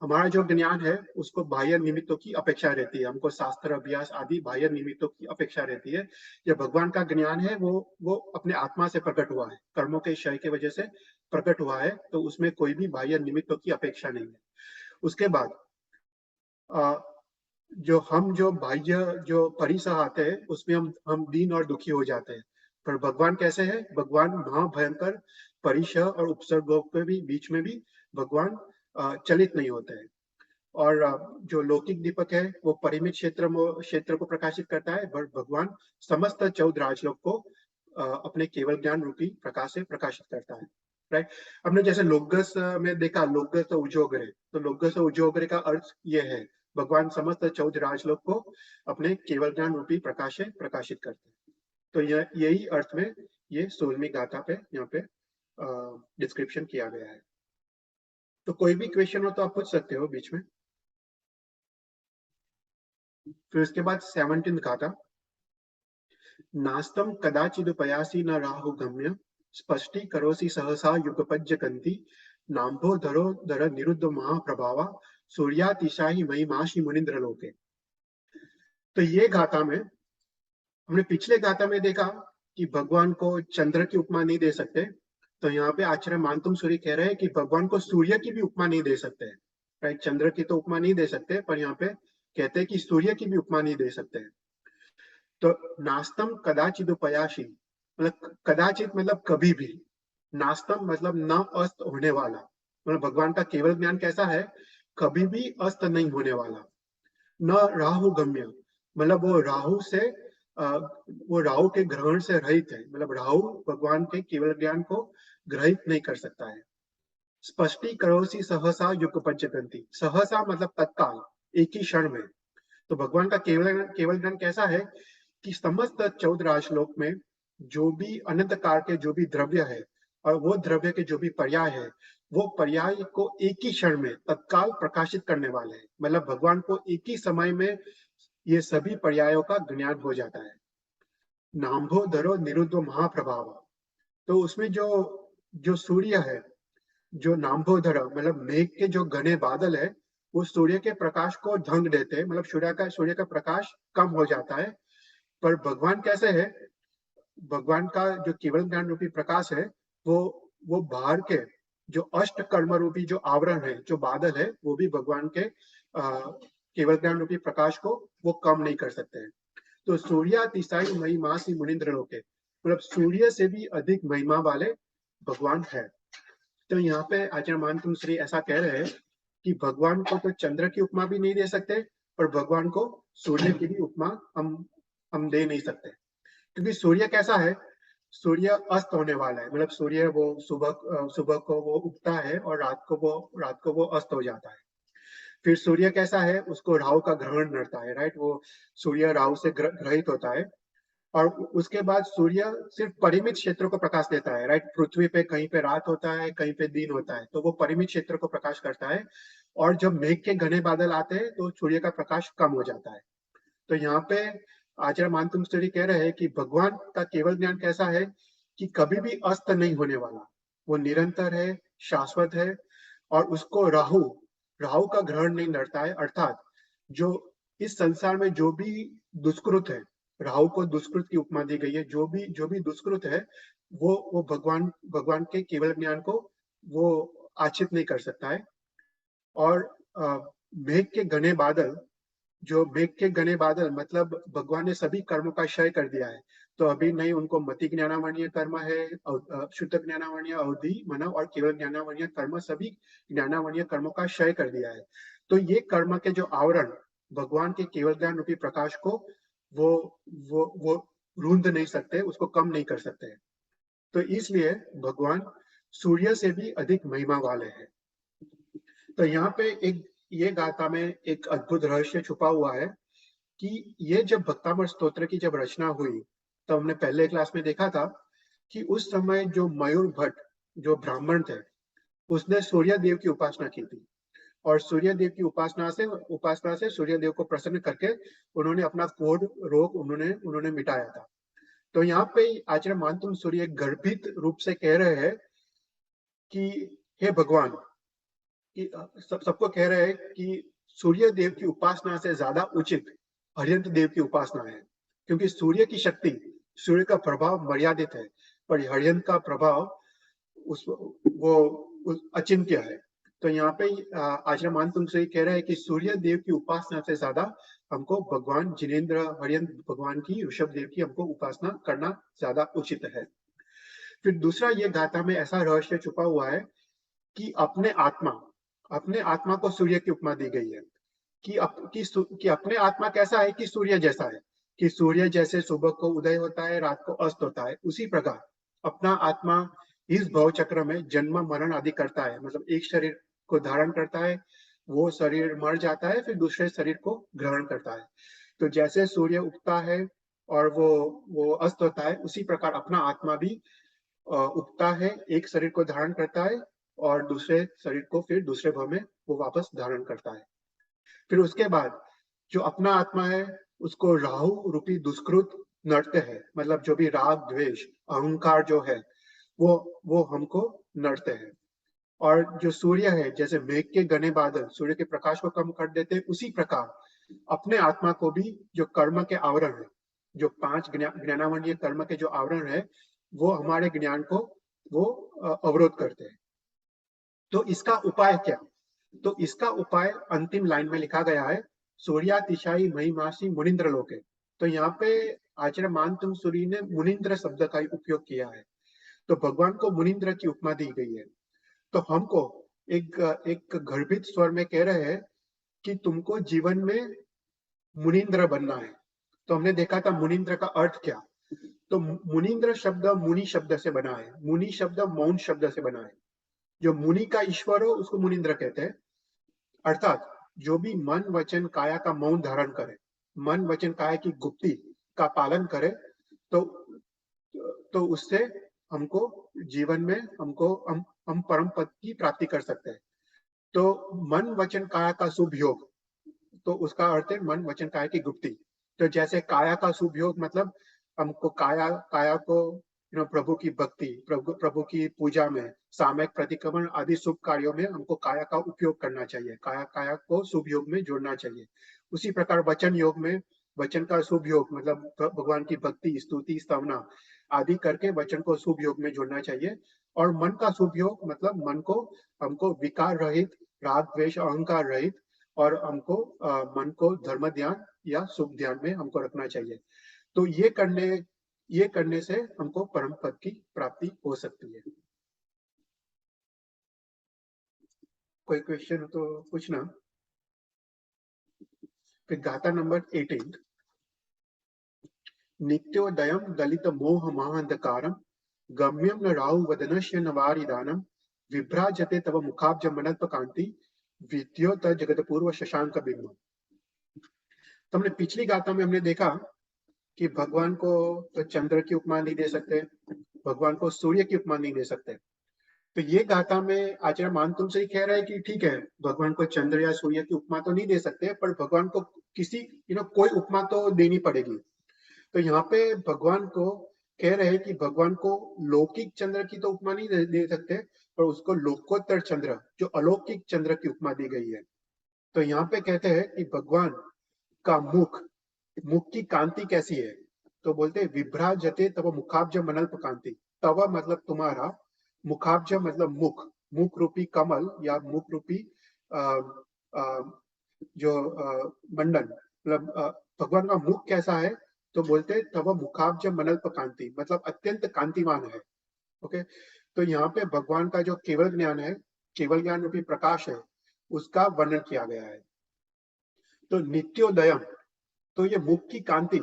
हमारा जो ज्ञान है उसको बाह्य निमित्तों की अपेक्षा रहती है, हमको शास्त्र अभ्यास आदि बाह्य निमित्तों की अपेक्षा रहती है। जो भगवान का ज्ञान है वो अपने आत्मा से प्रकट हुआ है, कर्मों के क्षय की वजह से प्रकट हुआ है, तो उसमें कोई भी बाह्य निमित्तों की अपेक्षा नहीं है। उसके बाद जो बाह्य जो परिसह आते हैं उसमें हम दीन और दुखी हो जाते हैं। पर भगवान कैसे है? भगवान महाभयंकर परिसह और उपसर्गों के भी बीच में भी भगवान चलित नहीं होते हैं। और जो लौकिक दीपक है वो परिमित क्षेत्र को प्रकाशित करता है, पर भगवान समस्त 14 राजलोक को अपने केवल ज्ञान रूपी प्रकाश से प्रकाशित करता है। राइट। हमने जैसे लोकस में देखा लोकस उजोगरे, तो लोकस उजोगरे का अर्थ ये है भगवान समस्त 14 राजलोक को अपने केवल ज्ञान रूपी प्रकाश से प्रकाशित करते हैं। तो यही अर्थ में ये 16वीं गाथा पे यहाँ पे डिस्क्रिप्शन किया गया है। तो कोई भी क्वेश्चन हो तो आप पूछ सकते हो बीच में। फिर उसके बाद 17th गाथा, नास्तम कदाचिदुपयासी न राहु गम्य स्पष्टी करोसी सहसा युगपज्य कंति नाम्भो धरो धर निरुद्ध महाप्रभावा सूर्यातिशाही महिमाशी मुनिंद्र लोके। तो ये गाथा में हमने पिछले गाथा में देखा कि भगवान को चंद्र की उपमा नहीं दे सकते, तो यहाँ पे आचार्य मानतुंग सूरी कह रहे हैं कि भगवान को सूर्य की भी उपमा नहीं दे सकते, राइट। चंद्र की तो उपमा नहीं दे सकते, पर यहाँ पे कहते हैं कि सूर्य की भी उपमा नहीं दे सकते। तो नास्तम कदाचित उपयाशी, मतलब कदाचित मतलब कभी भी, नास्तम मतलब न अस्त होने वाला, मतलब भगवान का केवल ज्ञान कैसा है, कभी भी अस्त नहीं होने वाला। न राहु गम्य, मतलब वो राहु से वो राहु के ग्रहण से रहित है, मतलब राहु भगवान के केवल ज्ञान को ग्रहित नहीं कर सकता है। स्पष्टीकरोसी सहसा युग पंचतंती, सहसा मतलब तत्काल, एक ही क्षण में। तो भगवान का केवल ज्ञान कैसा है कि समस्त 14 श्लोक में जो भी अनंत कार के जो भी द्रव्य है और वो द्रव्य के जो भी पर्याय है, वो पर्याय को एक ही क्षण में तत्काल प्रकाशित करने वाले हैं। मतलब भगवान को एक ही समय में ये सभी पर्यायों का ज्ञान हो जाता है। नाम्भो धरो निरुद्ध महाप्रभाव, तो उसमें जो जो सूर्य है, जो नाम्भोधर मतलब मेघ के जो घने बादल है, वो सूर्य के प्रकाश को ढंग देते हैं, मतलब सूर्य का प्रकाश कम हो जाता है। पर भगवान कैसे है, भगवान का जो केवल ज्ञान रूपी प्रकाश है, वो बाहर के जो अष्ट कर्म रूपी जो आवरण है, जो बादल है, वो भी भगवान के केवल ज्ञान रूपी प्रकाश को वो कम नहीं कर सकते हैं। तो सूर्यातिशाई महिमा सी मुनिंद्र लोके, मतलब सूर्य से भी अधिक महिमा वाले भगवान है। तो यहाँ पे आचार्य मानतुंग श्री ऐसा कह रहे हैं कि भगवान को तो चंद्र की उपमा भी नहीं दे सकते, और भगवान को सूर्य की भी उपमा हम दे नहीं सकते, क्योंकि सूर्य कैसा है, सूर्य अस्त होने वाला है, मतलब सूर्य वो सुबह को वो उगता है और रात को वो अस्त हो जाता है। फिर सूर्य कैसा है, उसको राहु का ग्रहण नड़ता है, राइट। वो सूर्य राहु से ग्रहित होता है, और उसके बाद सूर्य सिर्फ परिमित क्षेत्र को प्रकाश देता है, राइट। पृथ्वी पे कहीं पे रात होता है, कहीं पे दिन होता है, तो वो परिमित क्षेत्र को प्रकाश करता है। और जब मेघ के घने बादल आते हैं तो सूर्य का प्रकाश कम हो जाता है। तो यहाँ पे आचार्य मानतुंग सूरी कह रहे हैं कि भगवान का केवल ज्ञान कैसा है कि कभी भी अस्त नहीं होने वाला, वो निरंतर है, शाश्वत है, और उसको राहु राहु का ग्रहण नहीं नड़ता है। अर्थात जो इस संसार में जो भी दुष्कृत है, राहु को दुष्कृत की उपमा दी गई है, जो भी दुष्कृत है, वो भगवान के केवल ज्ञान को वो आच्छित नहीं कर सकता है। और मेघ के घने बादल, जो मेघ के घने बादल मतलब भगवान ने सभी कर्मों का क्षय कर दिया है। तो अभी नहीं उनको मति ज्ञानावरणीय कर्म है, शुद्ध ज्ञानावरणीय, अवधि मनव और केवल ज्ञानावरणीय कर्म, सभी ज्ञानावरणीय कर्मों का क्षय कर दिया है। तो ये कर्म के जो आवरण भगवान के केवल ज्ञान रूपी प्रकाश को वो वो रूंध नहीं सकते, उसको कम नहीं कर सकते। तो इसलिए भगवान सूर्य से भी अधिक महिमा वाले हैं। तो यहाँ पे एक ये गाथा में एक अद्भुत रहस्य छुपा हुआ है कि ये जब भक्तामृत स्तोत्र की जब रचना हुई, तो हमने पहले क्लास में देखा था कि उस समय जो मयूर भट्ट जो ब्राह्मण थे, उसने सूर्य देव की उपासना की थी, और सूर्य देव की उपासना से सूर्य देव को प्रसन्न करके उन्होंने अपना क्रोध रोग उन्होंने मिटाया था। तो यहाँ पे आचार्य मानतुंग सूर्य गर्भित रूप से कह रहे हैं कि हे भगवान, कि सबको कह रहे हैं कि सूर्य देव की उपासना से ज्यादा उचित हरियंत देव की उपासना है, क्योंकि सूर्य की शक्ति, सूर्य का प्रभाव मर्यादित है, पर हरियंत का प्रभाव वो अचिंत्य है। तो यहाँ पे आचार्य मानतुंग से कह रहे हैं कि सूर्य देव की उपासना से ज्यादा हमको भगवान जिनेन्द्र हरियंत भगवान की, ऋषभ देव की हमको उपासना करना ज्यादा उचित है। फिर दूसरा ये गाथा में ऐसा रहस्य छुपा हुआ है कि अपने आत्मा को सूर्य की उपमा दी गई है कि अपने आत्मा कैसा है कि सूर्य जैसा है, कि सूर्य जैसे सुबह को उदय होता है, रात को अस्त होता है, उसी प्रकार अपना आत्मा इस भव चक्र में जन्म मरण आदि करता है, मतलब एक शरीर को धारण करता है, वो शरीर मर जाता है, फिर दूसरे शरीर को ग्रहण करता है। तो जैसे सूर्य उगता है और वो अस्त होता है, उसी प्रकार अपना आत्मा भी उगता है, एक शरीर को धारण करता है, और दूसरे शरीर को फिर दूसरे भव में वो वापस धारण करता है। फिर उसके बाद जो अपना आत्मा है, उसको राहु रूपी दुष्कृत नड़ते हैं, मतलब जो भी राग द्वेष अहंकार जो है वो हमको नड़ते हैं। और जो सूर्य है, जैसे मेघ के घने बादल सूर्य के प्रकाश को कम कर देते हैं, उसी प्रकार अपने आत्मा को भी जो कर्म के आवरण है, जो 5 ज्ञानावरणीय कर्म के जो आवरण है वो हमारे ज्ञान को वो अवरोध करते हैं। तो इसका उपाय क्या? तो इसका उपाय अंतिम लाइन में लिखा गया है, सूर्यातिशायी महिमासी मुनिंद्र लोके। तो यहाँ पे आचार्य मानतुंग सूरी ने मुनिंद्र शब्द का उपयोग किया है। तो भगवान को मुनिंद्र की उपमा दी गई है। तो हमको एक एक गर्भित स्वर में कह रहे हैं कि तुमको जीवन में मुनिंद्र बनना है। तो हमने देखा था मुनिंद्र का अर्थ क्या। तो मुनिंद्र शब्द मुनि शब्द से बना है। मुनि शब्द मौन शब्द से बना है। जो मुनि का ईश्वर हो उसको मुनिंद्र कहते हैं। अर्थात जो भी मन वचन काया का मौन धारण करे, मन वचन काया की गुप्ती का पालन करे, तो उससे हमको जीवन में हम परम पद की प्राप्ति कर सकते हैं। तो मन वचन काया का शुभ योग, तो उसका अर्थ है मन वचन काया की गुप्ती। तो जैसे काया का शुभ योग मतलब हमको काया को प्रभु की भक्ति, प्रभु की पूजा में, सामयिक प्रतिक्रमण आदि शुभ कार्यों में हमको काया का उपयोग करना चाहिए। काया को शुभ योग में जोड़ना चाहिए। उसी प्रकार वचन योग में वचन का शुभ योग मतलब भगवान की भक्ति, स्तुति, स्तवना आदि करके वचन को शुभ योग में जोड़ना चाहिए। और मन का शुभ योग मतलब मन को हमको विकार रहित, राग द्वेष अहंकार रहित, और हमको मन को धर्म ध्यान या शुभ ध्यान में हमको रखना चाहिए। तो ये करने से हमको परम पद की प्राप्ति हो सकती है। कोई क्वेश्चन तो पूछना। फिर गाथा नंबर 18, नित्योदयम दलित मोह महांधकारम गम्यम न राहु वदनश्य नवारिदानम विभ्राजते तव मुखाब्ज मनल्प कांति विद्योत जगत पूर्व शशांक बिंब। तो हमने पिछली गाथा में हमने देखा कि भगवान को तो चंद्र की उपमा नहीं दे सकते, भगवान को सूर्य की उपमा नहीं दे सकते। तो ये गाथा में आचार्य मानतुंग से ही कह रहा है कि ठीक है, भगवान को चंद्र या सूर्य की उपमा तो नहीं दे सकते, पर भगवान को किसी कोई उपमा तो देनी पड़ेगी। तो यहाँ पे भगवान को कह रहे हैं कि भगवान को लौकिक चंद्र की तो उपमा नहीं दे सकते, पर उसको लोकोत्तर चंद्र, जो अलौकिक चंद्र की उपमा दी गई है। तो यहाँ पे कहते हैं कि भगवान का मुख की कांति कैसी है। तो बोलते हैं विभ्राजते तव मुखाब्ज मनल्प कांति। तव मतलब तुम्हारा, मुखाब्ज मतलब मुख रूपी कमल या मुख रूपी जो मंडन, मतलब भगवान का मुख कैसा है। तो बोलते हैं तव मुखाब्ज मनल्प कांति, मतलब अत्यंत कांतिमान है। ओके, तो यहाँ पे भगवान का जो केवल ज्ञान है, केवल ज्ञान रूपी प्रकाश है, उसका वर्णन किया गया है। तो नित्योदयम, तो ये मुख की कांति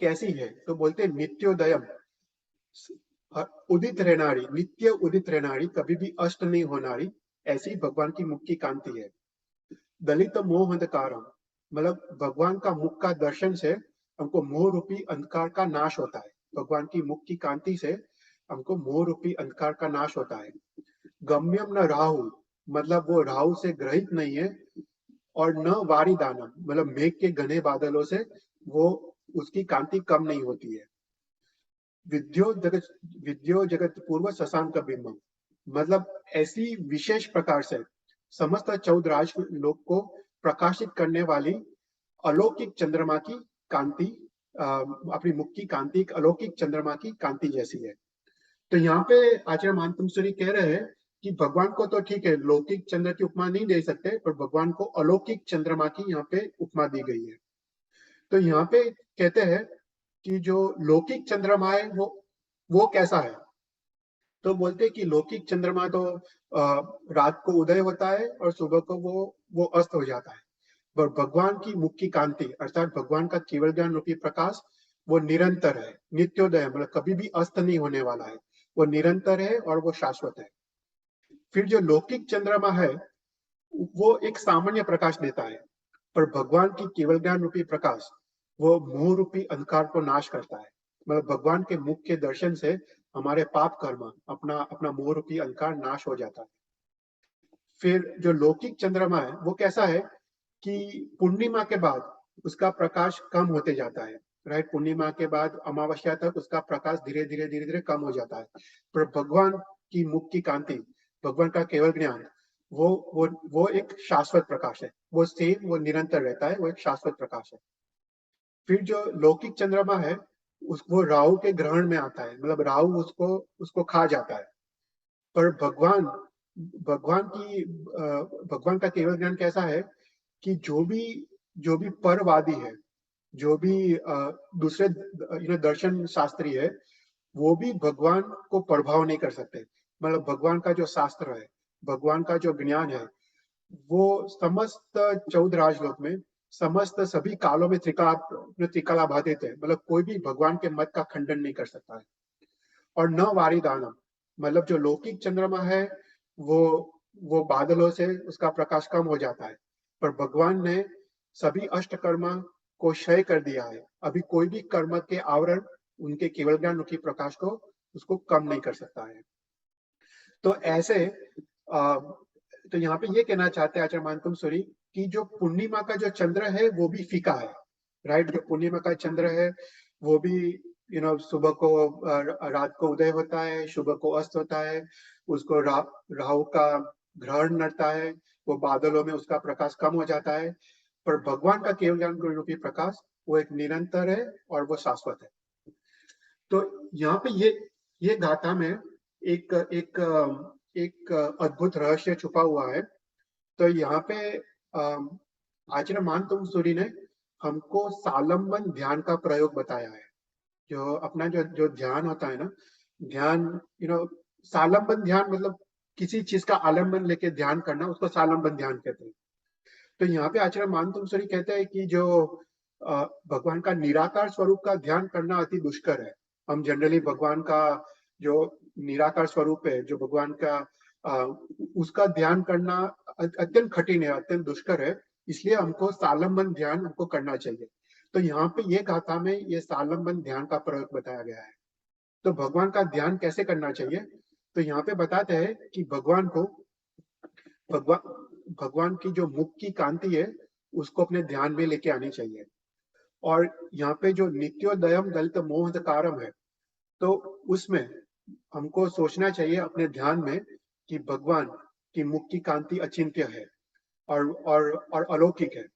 कैसी है। तो बोलते हैं नित्योदयम, उदित रहनारी, नित्य उदित रहनारी, कभी भी अष्ट नहीं होनारी, ऐसी भगवान की मुख की कांति है। दलित मोह अंधकारम, मतलब भगवान का मुख का दर्शन से हमको मोह रूपी अंधकार का नाश होता है। भगवान की मुख की कांति से हमको मोह रूपी अंधकार का नाश होता है। गम्यम न राहु, मतलब वो राहु से ग्रहित नहीं है, और न वारिदानम, मतलब मेघ के घने बादलों से वो उसकी कांति कम नहीं होती है। विद्यो जगत पूर्व शशांक बिंबम, मतलब ऐसी विशेष प्रकार से समस्त 14 राज लोक को प्रकाशित करने वाली अलौकिक चंद्रमा की कांति, अपनी मुख की कांति एक अलौकिक चंद्रमा की कांति जैसी है। तो यहाँ पे आचार्य मानतुंग सूरी कह रहे हैं कि भगवान को तो ठीक है लौकिक चंद्र की उपमा नहीं दे सकते, पर भगवान को अलौकिक चंद्रमा की यहाँ पे उपमा दी गई है। तो यहाँ पे कहते हैं कि जो लौकिक चंद्रमा है वो कैसा है। तो बोलते हैं कि लौकिक चंद्रमा तो रात को उदय होता है और सुबह को वो अस्त हो जाता है। पर भगवान की मुख की कांति अर्थात भगवान का केवल ज्ञान रूपी प्रकाश वो निरंतर है, नित्योदय, मतलब कभी भी अस्त नहीं होने वाला है, वो निरंतर है और वो शाश्वत है। फिर जो लौकिक चंद्रमा है वो एक सामान्य प्रकाश देता है, पर भगवान की केवल ज्ञान रूपी प्रकाश वो मोह रूपी अंधकार को नाश करता है। मतलब भगवान के मुख के दर्शन से हमारे पाप कर्म, अपना मोह रूपी अंधकार नाश हो जाता है। फिर जो लौकिक चंद्रमा है वो कैसा है कि पूर्णिमा के बाद उसका प्रकाश कम होते जाता है। राइट, पूर्णिमा के बाद अमावस्या तक उसका प्रकाश धीरे धीरे कम हो जाता है। पर भगवान की मुख की कांति, भगवान का केवल ज्ञान वो एक शाश्वत प्रकाश है। वो सेम, वो निरंतर रहता है, वो एक शाश्वत प्रकाश है। फिर जो लौकिक चंद्रमा है वो राहु के ग्रहण में आता है, मतलब राहु उसको उसको खा जाता है। पर भगवान भगवान की भगवान का केवल ज्ञान कैसा है कि जो भी परवादी है, जो भी दूसरे दर्शन शास्त्री है, वो भी भगवान को प्रभाव नहीं कर सकते। मतलब भगवान का जो शास्त्र है, भगवान का जो ज्ञान है, वो समस्त 14 राजलोक में, समस्त सभी कालों में त्रिकालाबाधित है। मतलब कोई भी भगवान के मत का खंडन नहीं कर सकता है। और न वारिदानम, मतलब जो लौकिक चंद्रमा है वो वो बादलों से उसका प्रकाश कम हो जाता है, पर भगवान ने सभी अष्ट कर्म को क्षय कर दिया है। अभी कोई भी कर्म के आवरण उनके केवल ज्ञान की प्रकाश को उसको कम नहीं कर सकता है। तो ऐसे तो यहाँ पे ये कहना चाहते हैं आचार्य मानतुम सूरी कि जो पूर्णिमा का जो चंद्र है वो भी फीका है, राइट। जो पूर्णिमा का चंद्र है वो भी सुबह को रात को उदय होता है, सुबह को अस्त होता है। उसको राहु का ग्रहण नड़ता है, वो बादलों में उसका प्रकाश कम हो जाता है। पर भगवान का केवल ज्ञान रूपी प्रकाश वो एक निरंतर है और वो शाश्वत है। तो यहाँ पे ये गाथा में एक एक एक अद्भुत रहस्य छुपा हुआ है। तो यहाँ पे आचार्य मानतुंग सूरी ने हमको सालंबन ध्यान का प्रयोग बताया है। जो अपना जो जो ध्यान होता है ना, ध्यान सालंबन ध्यान मतलब किसी चीज का आलम्बन लेके ध्यान करना, उसको सालंबन ध्यान कहते हैं। तो यहाँ पे आचार्य मानतुंग सूरी कहते हैं कि जो भगवान का निराकार स्वरूप का ध्यान करना अति दुष्कर है। हम जनरली भगवान का जो निराकार स्वरूप है, जो भगवान का उसका ध्यान करना अत्यंत कठिन है, अत्यंत दुष्कर है। इसलिए हमको सालंबन ध्यान हमको करना चाहिए। तो यहाँ पे ये गाथा में ये सालंबन ध्यान का प्रयोग बताया गया है। तो भगवान का ध्यान कैसे करना चाहिए, तो यहाँ पे बताते हैं कि भगवान भगवान की जो मुख की कांति है उसको अपने ध्यान में लेके आनी चाहिए। और यहाँ पे जो नित्योदयम दलित मोहकारम है, तो उसमें हमको सोचना चाहिए अपने ध्यान में कि भगवान की मुख की कांति अचिंत्य है और अलौकिक है।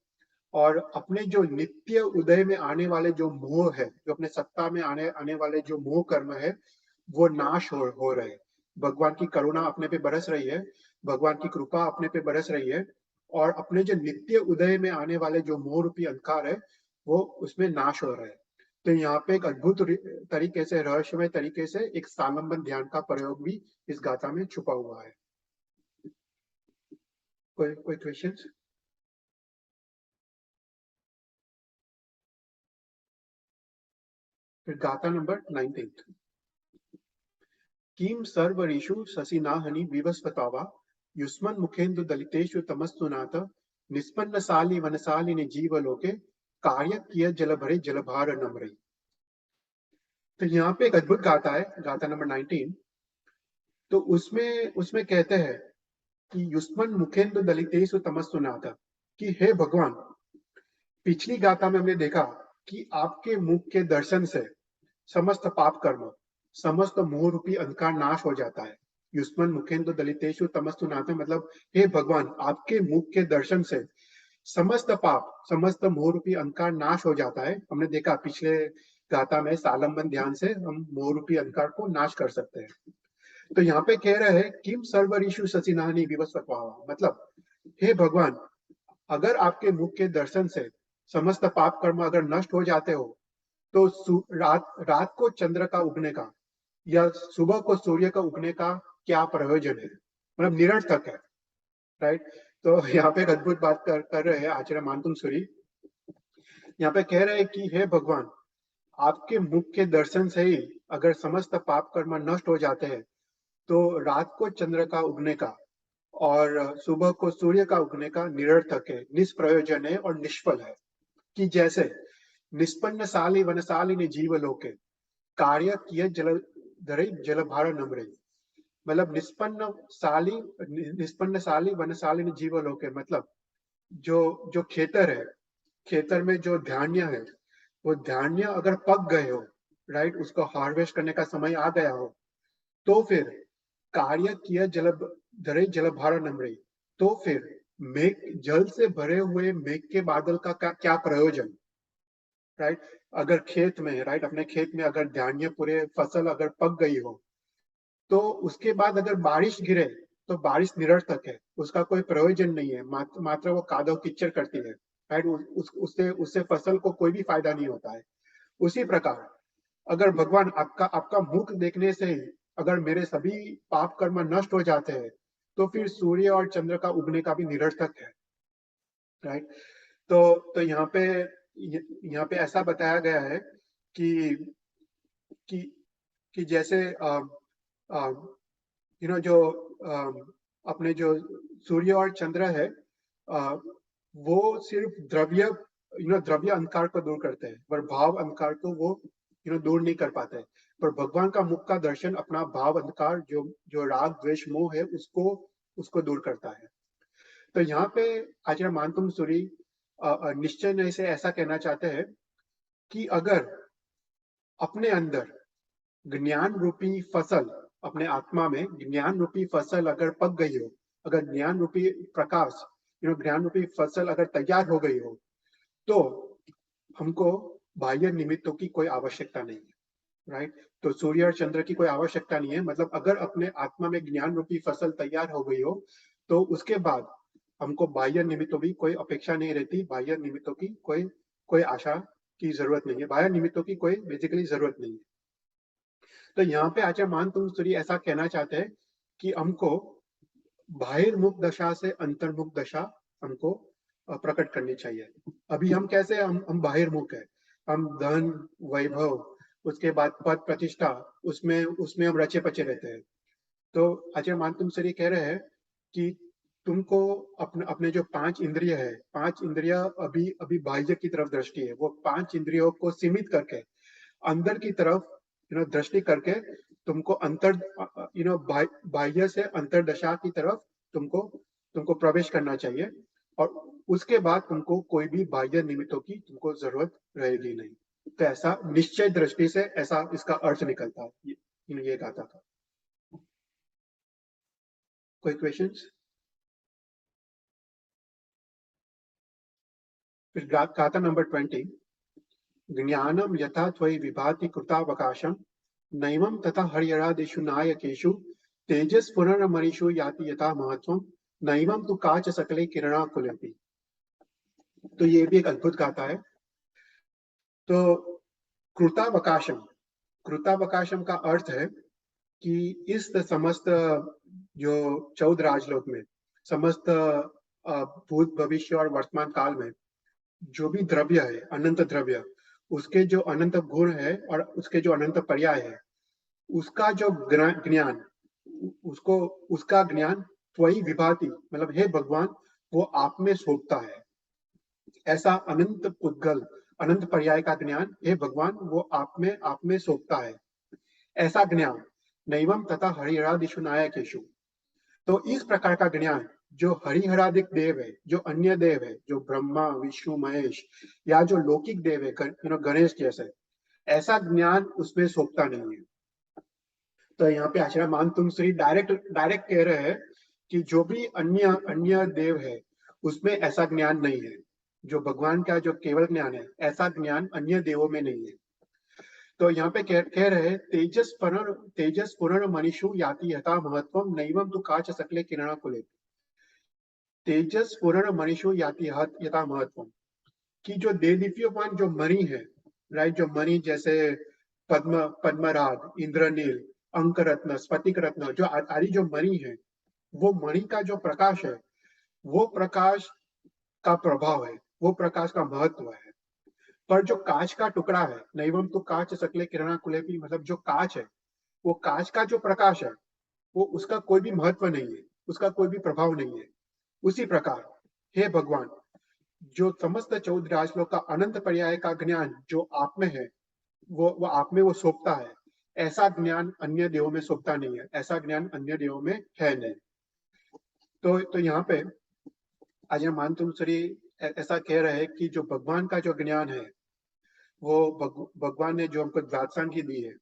और अपने जो नित्य उदय में आने वाले जो मोह है, जो अपने सत्ता में आने आने वाले जो मोह कर्म है, वो नाश हो रहे। भगवान की करुणा अपने पे बरस रही है, भगवान की कृपा अपने पे बरस रही है, और अपने जो नित्य उदय में आने वाले जो मोह रूपी अंधकार है वो उसमें नाश हो रहा है। तो यहाँ पे एक अद्भुत तरीके से, रहस्यमय तरीके से एक सालंबन ध्यान का प्रयोग भी इस गाथा में छुपा हुआ है। कोई क्वेश्चंस? फिर गाथा नंबर 19। किम सर्वऋषु शशिनाहनि विवस्वतावा युष्मन् मुखेन्दु दलितेषु तमस्तु नाथ निष्पन्नशाली वनशालिनि जीवलोके कार्य किय जलभरे जलभार नम्रे। तो यहाँ पे एक अद्भुत गाथा है, गाथा नंबर 19। तो उसमें उसमें कहते हैं कि युष्मन् मुखेन्दु दलितेषु तमस्तु नाथ, कि हे भगवान, पिछली गाथा में हमने देखा कि आपके मुख के दर्शन से समस्त पाप कर्म, समस्त मोह रूपी अंधकार नाश हो जाता है। युष्मन मुखेन्दु दलितेषु तमस्तु नाथ, मतलब हे भगवान, आपके मुख के दर्शन से समस्त पाप, समस्त मोह रूपी अंधकार नाश हो जाता है। हमने देखा पिछले गाथा में सालंबन ध्यान से हम मोह रूपी अंधकार को नाश कर सकते हैं। तो यहाँ पे कह रहे हैं किम सर्वऋषु शशिनाहनि विवस्वत्वाः, मतलब हे भगवान, अगर आपके मुख के दर्शन से समस्त पाप कर्म अगर नष्ट हो जाते हो, तो रात को चंद्र का उगने का या सुबह को सूर्य का उगने का क्या प्रयोजन है, मतलब निरर्थक है, राइट। तो यहाँ पे एक अद्भुत बात कर रहे हैं आचार्य मानतुंग सूरी। यहाँ पे कह रहे हैं कि हे भगवान, आपके मुख के दर्शन से ही अगर समस्त पाप कर्म नष्ट हो जाते हैं, तो रात को चंद्र का उगने का और सुबह को सूर्य का उगने का निरर्थक है, निष्प्रयोजन है और निष्फल है। कि जैसे निष्पन्न साली वनशालिनी जीवलोके कार्य किए जल धरे जलभार नम्रे, मतलब निष्पन्न साली वनशालिनी जीवलोके, मतलब जो जो खेतर है, खेतर में जो धान्य है, वो धान्य अगर पक गए हो, राइट, उसको हार्वेस्ट करने का समय आ गया हो, तो फिर कार्य किया जल धरे जलभार नम्रे, तो फिर मेघ, जल से भरे हुए मेघ के बादल का क्या प्रयोजन। राइट। अगर खेत में, राइट, अपने खेत में अगर धान्य पूरे फसल अगर पक गई हो, तो उसके बाद अगर बारिश गिरे तो बारिश निरर्थक है, उसका कोई प्रयोजन नहीं है, मात्र वो कादव कीचड़ करती है, राइट। उससे उससे फसल को कोई भी फायदा नहीं होता है। उसी प्रकार अगर भगवान आपका आपका मुख देखने से ही अगर मेरे सभी पाप कर्म नष्ट हो जाते हैं, तो फिर सूर्य और चंद्र का उगने का भी निरर्थक है, राइट। तो यहाँ पे ऐसा बताया गया है कि कि कि जैसे जो अपने जो सूर्य और चंद्र है, वो सिर्फ द्रव्य अंधकार को दूर करते हैं, पर भाव अंधकार को वो दूर नहीं कर पाते। पर भगवान का मुख का दर्शन अपना भाव अंधकार जो जो राग द्वेष मोह है उसको उसको दूर करता है। तो यहाँ पे आचार्य मानतुंग सूरी निश्चय से ऐसा कहना चाहते हैं कि अगर अपने अंदर ज्ञान रूपी फसल, अपने आत्मा में ज्ञान रूपी फसल अगर पक गई हो, अगर ज्ञान रूपी प्रकाश, ज्ञान रूपी फसल अगर तैयार हो गई हो, तो हमको बाह्य निमित्तों की कोई आवश्यकता नहीं है, राइट। तो सूर्य और चंद्र की कोई आवश्यकता नहीं है, मतलब अगर अपने आत्मा में ज्ञान रूपी फसल तैयार हो गई हो, तो उसके बाद हमको बाह्य निमित्तों की कोई अपेक्षा नहीं रहती, बाह्य निमित्तों की कोई कोई आशा की जरूरत नहीं है, बाह्य निमित्तों की कोई बेसिकली जरूरत नहीं है। तो यहाँ पे आचार्य मानतुंग सूरी ऐसा कहना चाहते हैं कि हमको बाहिर्मुख दशा से अंतर्मुख दशा हमको प्रकट करनी चाहिए। अभी हम कैसे, हम बाहिर्मुख है, हम धन वैभव, उसके बाद पद प्रतिष्ठा, उसमें उसमें हम रचे पचे रहते हैं। तो आचार्य मानतुंग सूरी कह रहे हैं कि तुमको अपने अपने जो पांच इंद्रिय है, पांच इंद्रिय अभी अभी बाह्य की तरफ दृष्टि है, वो पांच इंद्रियों को सीमित करके अंदर की तरफ दृष्टि करके तुमको अंतर बाह्य से अंतरदशा की तरफ तुमको तुमको प्रवेश करना चाहिए, और उसके बाद तुमको कोई भी बाह्य निमित्तों की तुमको जरूरत रहेगी नहीं। तो ऐसा निश्चय दृष्टि से ऐसा इसका अर्थ निकलता है, ये गाथा था। कोई क्वेश्चंस? फिर गाथा नंबर 20। ज्ञानम यथा त्वयि विभाति कृतावकाशम नैवं तथा हरिहरादिषु नायकेषु तेजस पुनर्मणिषु याति यथा महत्वम नैवं तु काच सकले किरणाकुलेपि। तो ये भी एक अद्भुत गाथा है। तो कृतावकाशम, कृतावकाशम का अर्थ है कि इस समस्त जो 14 राजलोक में समस्त भूत भविष्य और वर्तमान काल में जो भी द्रव्य है, अनंत द्रव्य, उसके जो अनंत गुण है और उसके जो अनंत पर्याय है, उसका जो ज्ञान, उसको उसका ज्ञान त्वयि विभाति, मतलब हे भगवान, वो आप में सोपता है। ऐसा अनंत पुद्गल, अनंत पर्याय का ज्ञान हे भगवान वो आप में सोपता है, ऐसा ज्ञान नैवम तथा हरिहरादिषु नायकेषु। तो इस प्रकार का ज्ञान जो हरिहरादिक देव है, जो अन्य देव है, जो ब्रह्मा विष्णु महेश या जो लौकिक देव है, गणेश जैसे, ऐसा ज्ञान उसमें सोपता नहीं है। तो यहाँ पे आचार्य मानतुंग श्री डायरेक्ट डायरेक्ट कह रहे हैं कि जो भी अन्य अन्य देव है उसमें ऐसा ज्ञान नहीं है, जो भगवान का जो केवल ज्ञान है ऐसा ज्ञान अन्य देवों में नहीं है। तो यहाँ पे कह रहे हैं तेजस पुनर मनीषु याति यथा महत्वम नैवम तु काच सकले किरणा कुले। तेजस पुनर मनीषु याति यथा महत्वम, कि जो देदीप्यमान जो मणि है, राइट, जो मणि जैसे पद्मराग, इंद्रनील, अंक रत्न, स्फटिक रत्न, जो आदि जो मणि है, वो मणि का जो प्रकाश है, वो प्रकाश का प्रभाव है, वो प्रकाश का महत्व है। पर जो कांच का टुकड़ा है, नैवम तो कांच सकले किरणा कुलेपी, मतलब जो कांच है, वो कांच का जो प्रकाश है, वो उसका कोई भी महत्व नहीं है, उसका कोई भी प्रभाव नहीं है। उसी प्रकार हे भगवान, जो समस्त 14 राजलोक का अनंत पर्याय का ज्ञान जो आप में है, वो आप में वो सोपता है, ऐसा ज्ञान अन्य देवों में सोपता नहीं है, ऐसा ज्ञान अन्य देवों में है नहीं। तो यहाँ पे आचार्य मानतुंग श्री ऐसा कह रहे हैं कि जो भगवान का जो ज्ञान है, वो भगवान ने जो हमको द्वादशांगी दी है,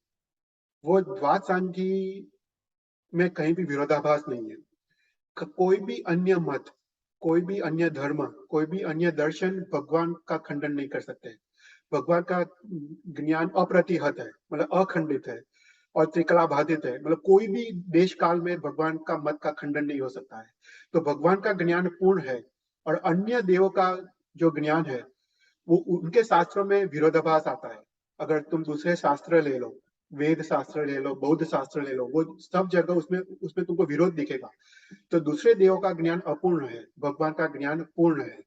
वो द्वादशांगी में कहीं भी विरोधाभास नहीं है। कोई भी अन्य मत, कोई भी अन्य धर्म, कोई भी अन्य दर्शन भगवान का खंडन नहीं कर सकते। भगवान का ज्ञान अप्रतिहत है, मतलब अखंडित है और त्रिकला बाधित है, मतलब कोई भी देश काल में भगवान का मत का खंडन नहीं हो सकता है। तो भगवान का ज्ञान पूर्ण है और अन्य देवों का जो ज्ञान है वो उनके शास्त्रों में विरोधाभास आता है। अगर तुम दूसरे शास्त्र ले लो, वेद शास्त्र ले लो, बौद्ध शास्त्र ले लो, वो सब जगह उसमें उसमें तुमको विरोध दिखेगा। तो दूसरे देवों का ज्ञान अपूर्ण है, भगवान का ज्ञान पूर्ण है।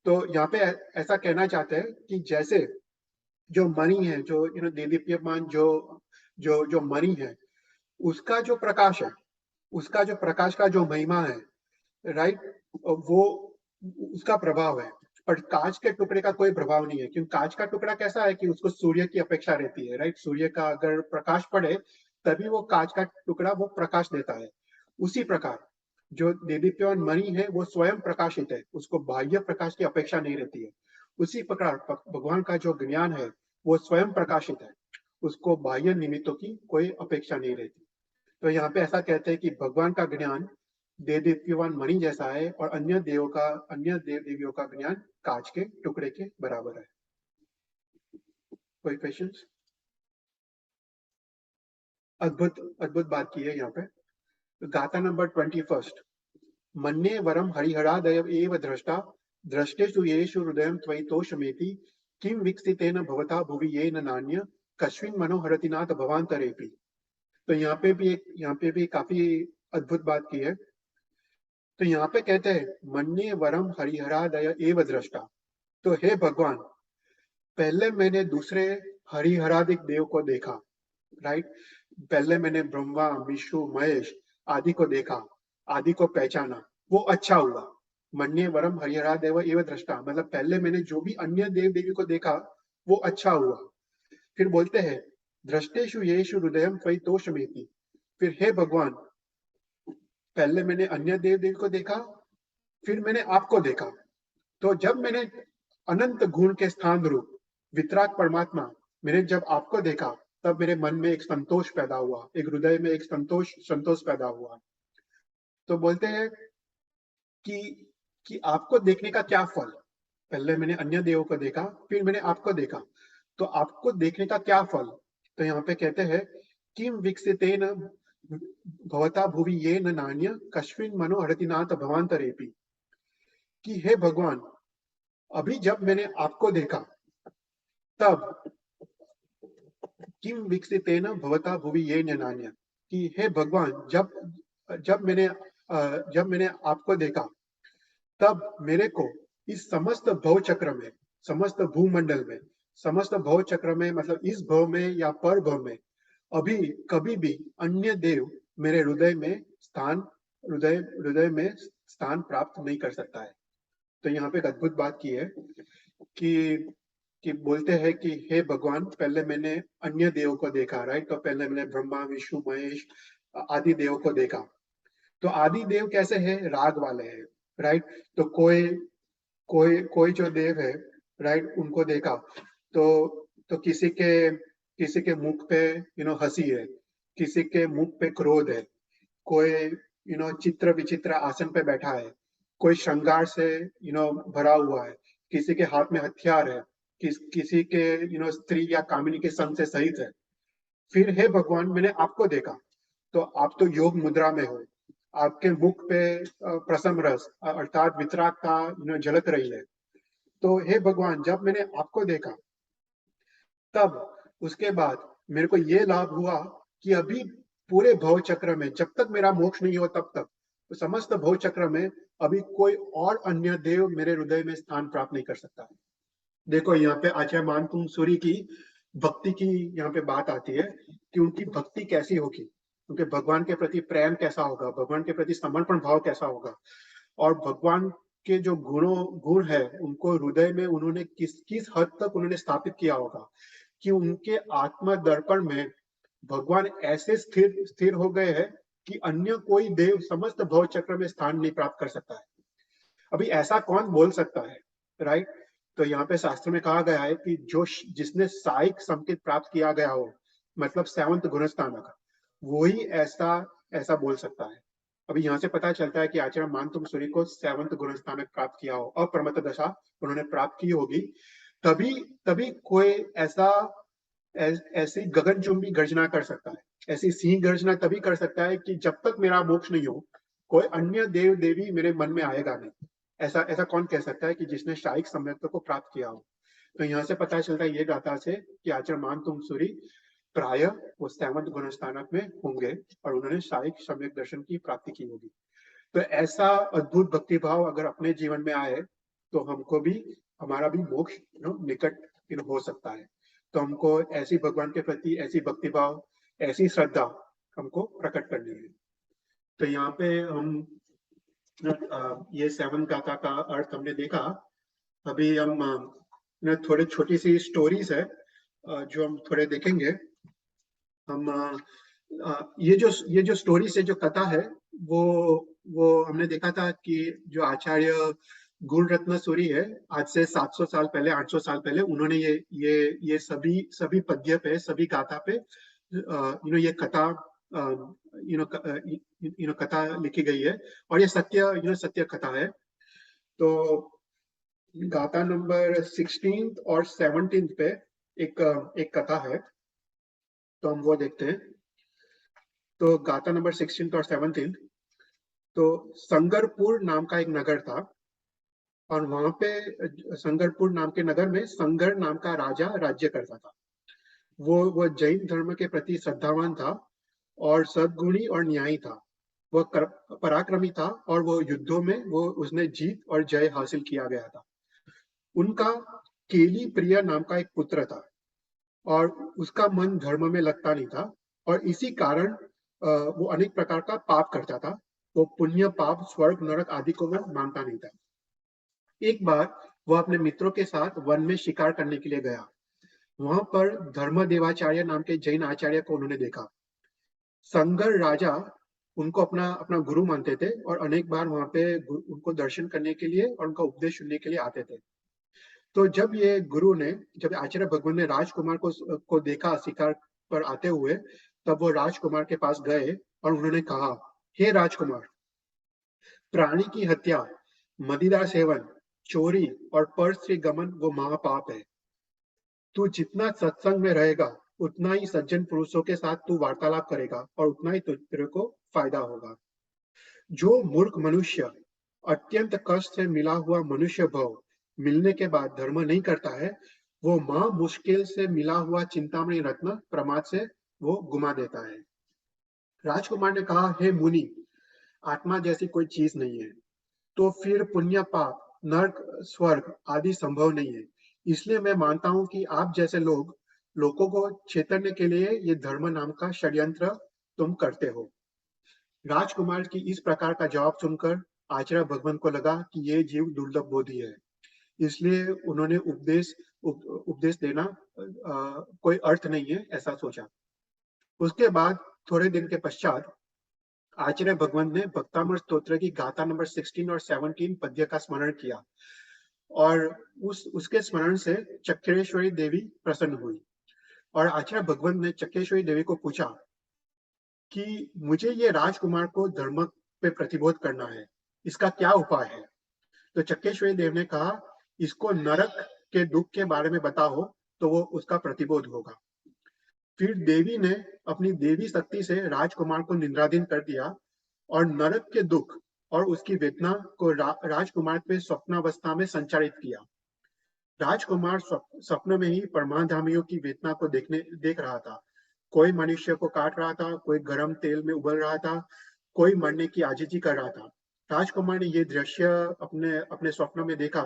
तो यहाँ पे ऐसा कहना चाहते हैं कि जैसे जो मणि है, जो देदीप्यमान जो जो जो मणि है, उसका जो प्रकाश है, उसका जो प्रकाश का जो महिमा है, राइट, वो उसका प्रभाव है। पर कांच के टुकड़े का कोई प्रभाव नहीं है, क्योंकि कांच का टुकड़ा कैसा है कि उसको सूर्य की अपेक्षा रहती है, राइट। सूर्य का अगर प्रकाश पड़े तभी वो कांच का टुकड़ा वो प्रकाश देता है। उसी प्रकार जो देदीप्यमान मणि है वो स्वयं प्रकाशित है, उसको बाह्य प्रकाश की अपेक्षा नहीं रहती है। उसी प्रकार भगवान का जो ज्ञान है वो स्वयं प्रकाशित है, उसको बाह्य निमित्तों की कोई अपेक्षा नहीं रहती। तो यहाँ पे ऐसा कहते हैं कि भगवान का ज्ञान देदीप्यमान मणि जैसा है और अन्य देव देवियों का ज्ञान कांच के टुकड़े के बराबर है। कोई क्वेश्चंस? अद्भुत अद्भुत बात की है यहाँ पे। गाथा नंबर 21। मन्ये वरम हरिहरादय एव दृष्टा दृष्टेषु येषु हृदयं त्वयि तोषमेति किं विकसितेन भवता भुवि येन नान्य कस्मिन् मनोहरति नाथ भवान्तरेपि। तो यहाँ पे भी काफी अद्भुत बात की है। तो यहाँ पे कहते हैं मन्ये वरम हरिहरादय एव दृष्टा। तो हे भगवान, पहले मैंने दूसरे हरिहरादिक देव को देखा, राइट। पहले मैंने ब्रह्मा विष्णु महेश आदि को देखा, आदि को पहचाना, वो अच्छा हुआ। मन्ये वरम हरिहरा देव एव दृष्टा, मतलब पहले मैंने जो भी अन्य देव देवी को देखा वो अच्छा हुआ। फिर बोलते हैं दृष्टेषु येषु हृदयं त्वयि तोषमेति। फिर हे भगवान, पहले मैंने अन्य देव देवी को देखा, फिर मैंने आपको देखा। तो जब मैंने अनंत गुण के स्थान रूप वितराग परमात्मा, मैंने जब आपको देखा तब मेरे मन में एक संतोष पैदा हुआ, एक हृदय में एक संतोष पैदा हुआ। तो बोलते हैं कि आपको देखने का क्या फल। पहले मैंने अन्य देवों को देखा, फिर मैंने आपको देखा, तो आपको देखने का क्या फल। तो यहाँ पे कहते हैं किम विकसितेन भवता भुवि येन नान्य कस्मिन् मनोहरति नाथ भवान्तरेपि। कि हे भगवान, अभी जब मैंने आपको देखा तब किम विकसितेन भवता भुवि येन नान्य। कि हे भगवान, जब मैंने आपको देखा तब मेरे को इस समस्त भव चक्र में, समस्त भूमंडल में, समस्त भव चक्र में, मतलब इस भव में या पर भव में अभी कभी भी अन्य देव मेरे हृदय हृदय में स्थान प्राप्त नहीं कर सकता है। तो यहाँ पे एक अद्भुत बात की है कि बोलते हैं कि हे भगवान, पहले मैंने अन्य देवों को देखा, राइट। तो पहले मैंने ब्रह्मा विष्णु महेश आदि देवों को देखा। तो आदि देव कैसे हैं? राग वाले हैं, राइट। तो कोई कोई कोई जो देव है, राइट, उनको देखा तो किसी के मुख पे हंसी है, किसी के मुख पे क्रोध है, कोई चित्र विचित्र आसन पे बैठा है, कोई श्रृंगार से भरा हुआ है, किसी के हाथ में हथियार है, किसी के स्त्री या कामिनी के संग से सहित है। फिर हे भगवान, मैंने आपको देखा तो आप तो योग मुद्रा में हो, आपके मुख पे प्रसन्न रस अर्थात वितरागता झलक रही है। तो हे भगवान, जब मैंने आपको देखा तब उसके बाद मेरे को ये लाभ हुआ कि अभी पूरे भव चक्र में जब तक मेरा मोक्ष नहीं हो तब तक, तो समस्त भव चक्र में अभी कोई और अन्य देव मेरे हृदय में स्थान प्राप्त नहीं कर सकता है। देखो यहाँ पे आचार्य मानकुम सूरी की भक्ति की यहाँ पे बात आती है कि उनकी भक्ति कैसी होगी, उनके भगवान के प्रति प्रेम कैसा होगा, भगवान के प्रति समर्पण भाव कैसा होगा, और भगवान के जो गुण है उनको हृदय में उन्होंने किस हद तक उन्होंने स्थापित किया होगा कि उनके आत्मा दर्पण में भगवान ऐसे स्थिर हो गए हैं कि अन्य कोई देव समस्त भव चक्र में स्थान नहीं प्राप्त कर सकता है। अभी ऐसा कौन बोल सकता है, राइट। तो यहाँ पे शास्त्र में कहा गया है कि जिसने साइक संकेत प्राप्त किया गया हो, मतलब सेवंत गुणस्थानक, वो ही ऐसा बोल सकता है। अभी यहाँ से पता चलता है कि आचार्य मानतुंग को 7th गुण स्थानक प्राप्त किया हो, अप्रमत्त दशा उन्होंने प्राप्त की होगी, तभी तभी कोई ऐसी गगनचुंबी गर्जना कर सकता है, ऐसी सिंह गर्जना तभी कर सकता है कि जब तक मेरा मोक्ष नहीं हो, कोई अन्य देव देवी मेरे मन में आएगा नहीं। ऐसा ऐसा कौन कह सकता है कि जिसने शायिक सम्यक्त्व को प्राप्त किया हो। तो यहाँ से पता चलता है ये गाथा से कि आचार्य मानतुंग प्राय वो 7th गुण स्थानक में होंगे और उन्होंने शायिक सम्यक दर्शन की प्राप्ति की होगी। तो ऐसा अद्भुत भक्ति भाव अगर अपने जीवन में आए तो हमको भी, हमारा भी मोक्ष निकट हो सकता है। तो हमको ऐसी भगवान के प्रति ऐसी भक्ति भाव, ऐसी श्रद्धा हमको प्रकट करनी है। तो यहाँ पे हम ये 7 गाथा का अर्थ हमने देखा। अभी हम थोड़े छोटी सी स्टोरीज है जो हम थोड़े देखेंगे। हम ये जो स्टोरी से जो कथा है वो हमने देखा था कि जो आचार्य गुण रत्न सूरी है, आज से 700 साल पहले, 800 साल पहले उन्होंने ये सभी पद्य पे, सभी गाथा पे ये कथा कथा लिखी गई है और ये सत्य कथा है। तो गाथा नंबर 16 और 17 पे एक कथा है, तो हम वो देखते हैं। तो गाथा नंबर 16 और 17, तो संगरपुर नाम का एक नगर था और वहां पे संगरपुर नाम के नगर में संगर नाम का राजा राज्य करता था। वो जैन धर्म के प्रति श्रद्धावान था और सद्गुणी और न्यायी था। वह पराक्रमी था और वो युद्धों में उसने जीत और जय हासिल किया गया था। उनका केली प्रिय नाम का एक पुत्र था और उसका मन धर्म में लगता नहीं था और इसी कारण वो अनेक प्रकार का पाप करता था। वो पुण्य पाप स्वर्ग नरक आदि को वो मानता नहीं था। एक बार वो अपने मित्रों के साथ वन में शिकार करने के लिए गया। वहां पर धर्मदेवाचार्य नाम के जैन आचार्य को उन्होंने देखा। संगर राजा उनको अपना अपना गुरु मानते थे और अनेक बार वहां पे उनको दर्शन करने के लिए और उनका उपदेश सुनने के लिए आते थे। तो जब आचार्य भगवान ने राजकुमार को देखा शिकार पर आते हुए, तब वो राजकुमार के पास गए और उन्होंने कहा, हे राजकुमार, प्राणी की हत्या, मदिरा सेवन, चोरी और परस्त्री गमन वो महापाप है। तू जितना सत्संग में रहेगा उतना ही सज्जन पुरुषों के साथ तू वार्तालाप करेगा और उतना ही तेरे को फायदा होगा। जो मूर्ख मनुष्य अत्यंत कष्ट से मिला हुआ मनुष्य भव मिलने के बाद धर्म नहीं करता है, वो मां मुश्किल से मिला हुआ चिंतामणि रत्न प्रमाद से वो गुमा देता है। राजकुमार ने कहा, हे मुनि, आत्मा जैसी कोई चीज नहीं है, तो फिर पुण्य पाप नरक स्वर्ग आदि संभव नहीं है। इसलिए मैं मानता हूं कि आप जैसे लोगों को चेतने के लिए ये धर्म नाम का षड्यंत्र तुम करते हो। राजकुमार की इस प्रकार का जवाब सुनकर आचार्य भगवान को लगा कि ये जीव दुर्लभ बोधि है, इसलिए उन्होंने उपदेश देना कोई अर्थ नहीं है, ऐसा सोचा। उसके बाद थोड़े दिन के पश्चात आचार्य भगवान ने भक्तामृत स्तोत्र की गाथा नंबर 16 और 17 पद्य का स्मरण किया और उसके स्मरण से चक्रेश्वरी देवी प्रसन्न हुई और आचार्य भगवान ने चक्रेश्वरी देवी को पूछा कि मुझे ये राजकुमार को धर्म पे प्रतिबोध करना है, इसका क्या उपाय है। तो चक्रेश्वरी देव ने कहा, इसको नरक के दुख के बारे में बताओ तो वो उसका प्रतिबोध होगा। फिर देवी ने अपनी देवी शक्ति से राजकुमार को निद्राधीन कर दिया और नरक के दुख और उसकी वेदना को राजकुमार पे स्वप्नावस्था में संचारित किया। राजकुमार स्वप्न में ही परमाधामियों की वेदना को देख रहा था। कोई मनुष्य को काट रहा था, कोई गर्म तेल में उबल रहा था, कोई मरने की आजिजी कर रहा था। राजकुमार ने ये दृश्य अपने अपने स्वप्न में देखा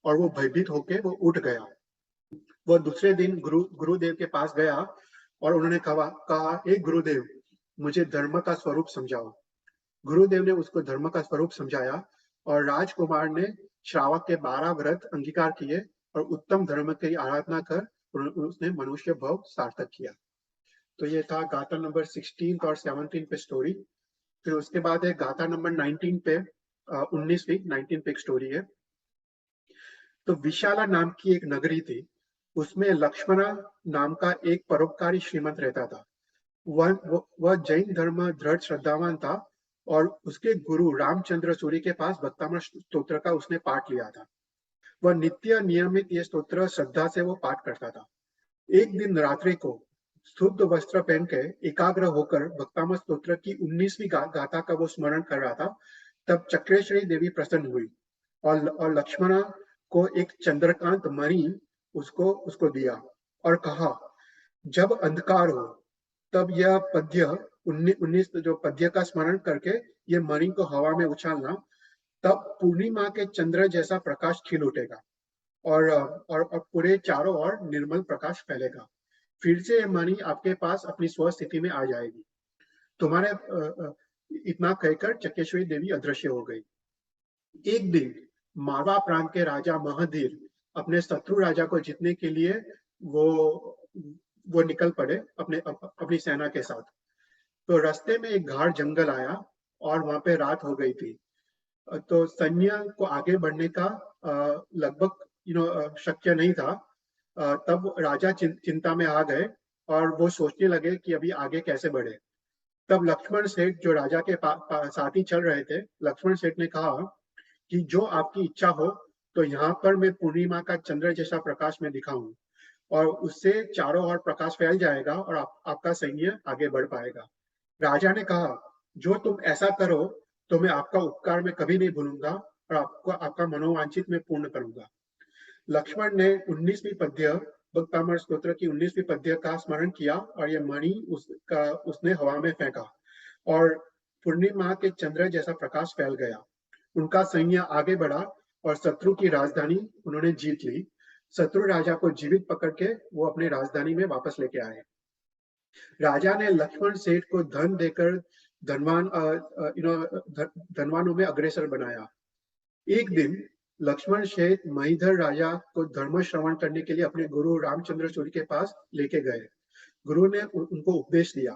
और वो भयभीत होकर वो उठ गया। वो दूसरे दिन गुरुदेव के पास गया और उन्होंने कहा, एक गुरुदेव, मुझे धर्म का स्वरूप समझाओ। गुरुदेव ने उसको धर्म का स्वरूप समझाया और राजकुमार ने श्रावक के 12 व्रत अंगीकार किए और उत्तम धर्म की आराधना कर उसने मनुष्य भाव सार्थक किया। तो ये था गाथा नंबर 16 और 17 पे स्टोरी। फिर उसके बाद है गाथा नंबर 19 पे 19 पे एक स्टोरी है। तो विशाला नाम की एक नगरी थी, उसमें लक्ष्मणा नाम का एक परोपकारी श्रीमंत रहता था। वह जैन धर्म दृढ़ श्रद्धावान था और उसके गुरु रामचंद्र सूरी के पास भक्तामृत स्तोत्र का उसने पाठ लिया था। वह नित्य नियमित ये स्तोत्र श्रद्धा से वो पाठ करता था। एक दिन रात्रि को शुद्ध वस्त्र पहन के एकाग्र होकर भक्तामृत स्तोत्र की 19वीं गाथा का वो स्मरण कर रहा था। तब चक्रेश्वरी देवी प्रसन्न हुई और लक्ष्मणा को एक चंद्रकांत मणि उसको उसको दिया और कहा, जब अंधकार हो तब यह पद्य 19 जो पद्य का स्मरण करके ये मणि को हवा में उछालना, तब पूर्णिमा के चंद्र जैसा प्रकाश खिल उठेगा और पूरे चारों ओर निर्मल प्रकाश फैलेगा। फिर से यह मणि आपके पास अपनी स्व स्थिति में आ जाएगी। तुम्हारे इतना कहकर चक्रेश्वरी देवी अदृश्य हो गई। एक दिन मारवा प्रांत के राजा महधीर अपने शत्रु राजा को जीतने के लिए वो वो निकल पड़े अपनी सेना के साथ। तो रास्ते में एक घाट जंगल आया और वहां पे रात हो गई थी। तो सैन्य को आगे बढ़ने का लगभग शक्य नहीं था। तब राजा चिंता में आ गए और वो सोचने लगे कि अभी आगे कैसे बढ़े। तब लक्ष्मण सेठ जो राजा के साथ ही चल रहे थे, लक्ष्मण सेठ ने कहा कि जो आपकी इच्छा हो तो यहाँ पर मैं पूर्णिमा का चंद्र जैसा प्रकाश में दिखाऊं और उससे चारों ओर प्रकाश फैल जाएगा और आपका सैन्य आगे बढ़ पाएगा। राजा ने कहा, जो तुम ऐसा करो तो मैं आपका उपकार में कभी नहीं भूलूंगा और आपको आपका मनोवांछित में पूर्ण करूंगा। लक्ष्मण ने 19वीं पद्य भक्तामृत स्तोत्र की 19वीं पद्य का स्मरण किया और यह मणि उसने हवा में फेंका और पूर्णिमा के चंद्र जैसा प्रकाश फैल गया। उनका सैन्य आगे बढ़ा और शत्रु की राजधानी उन्होंने जीत ली। शत्रु राजा को जीवित पकड़ के वो अपने राजधानी में वापस लेके आए। राजा ने लक्ष्मण सेठ को धन देकर धनवानों में अग्रसर बनाया। एक दिन लक्ष्मण सेठ महीधर राजा को धर्म श्रवण करने के लिए अपने गुरु रामचंद्र सूरी के पास लेके गए। गुरु ने उनको उपदेश दिया।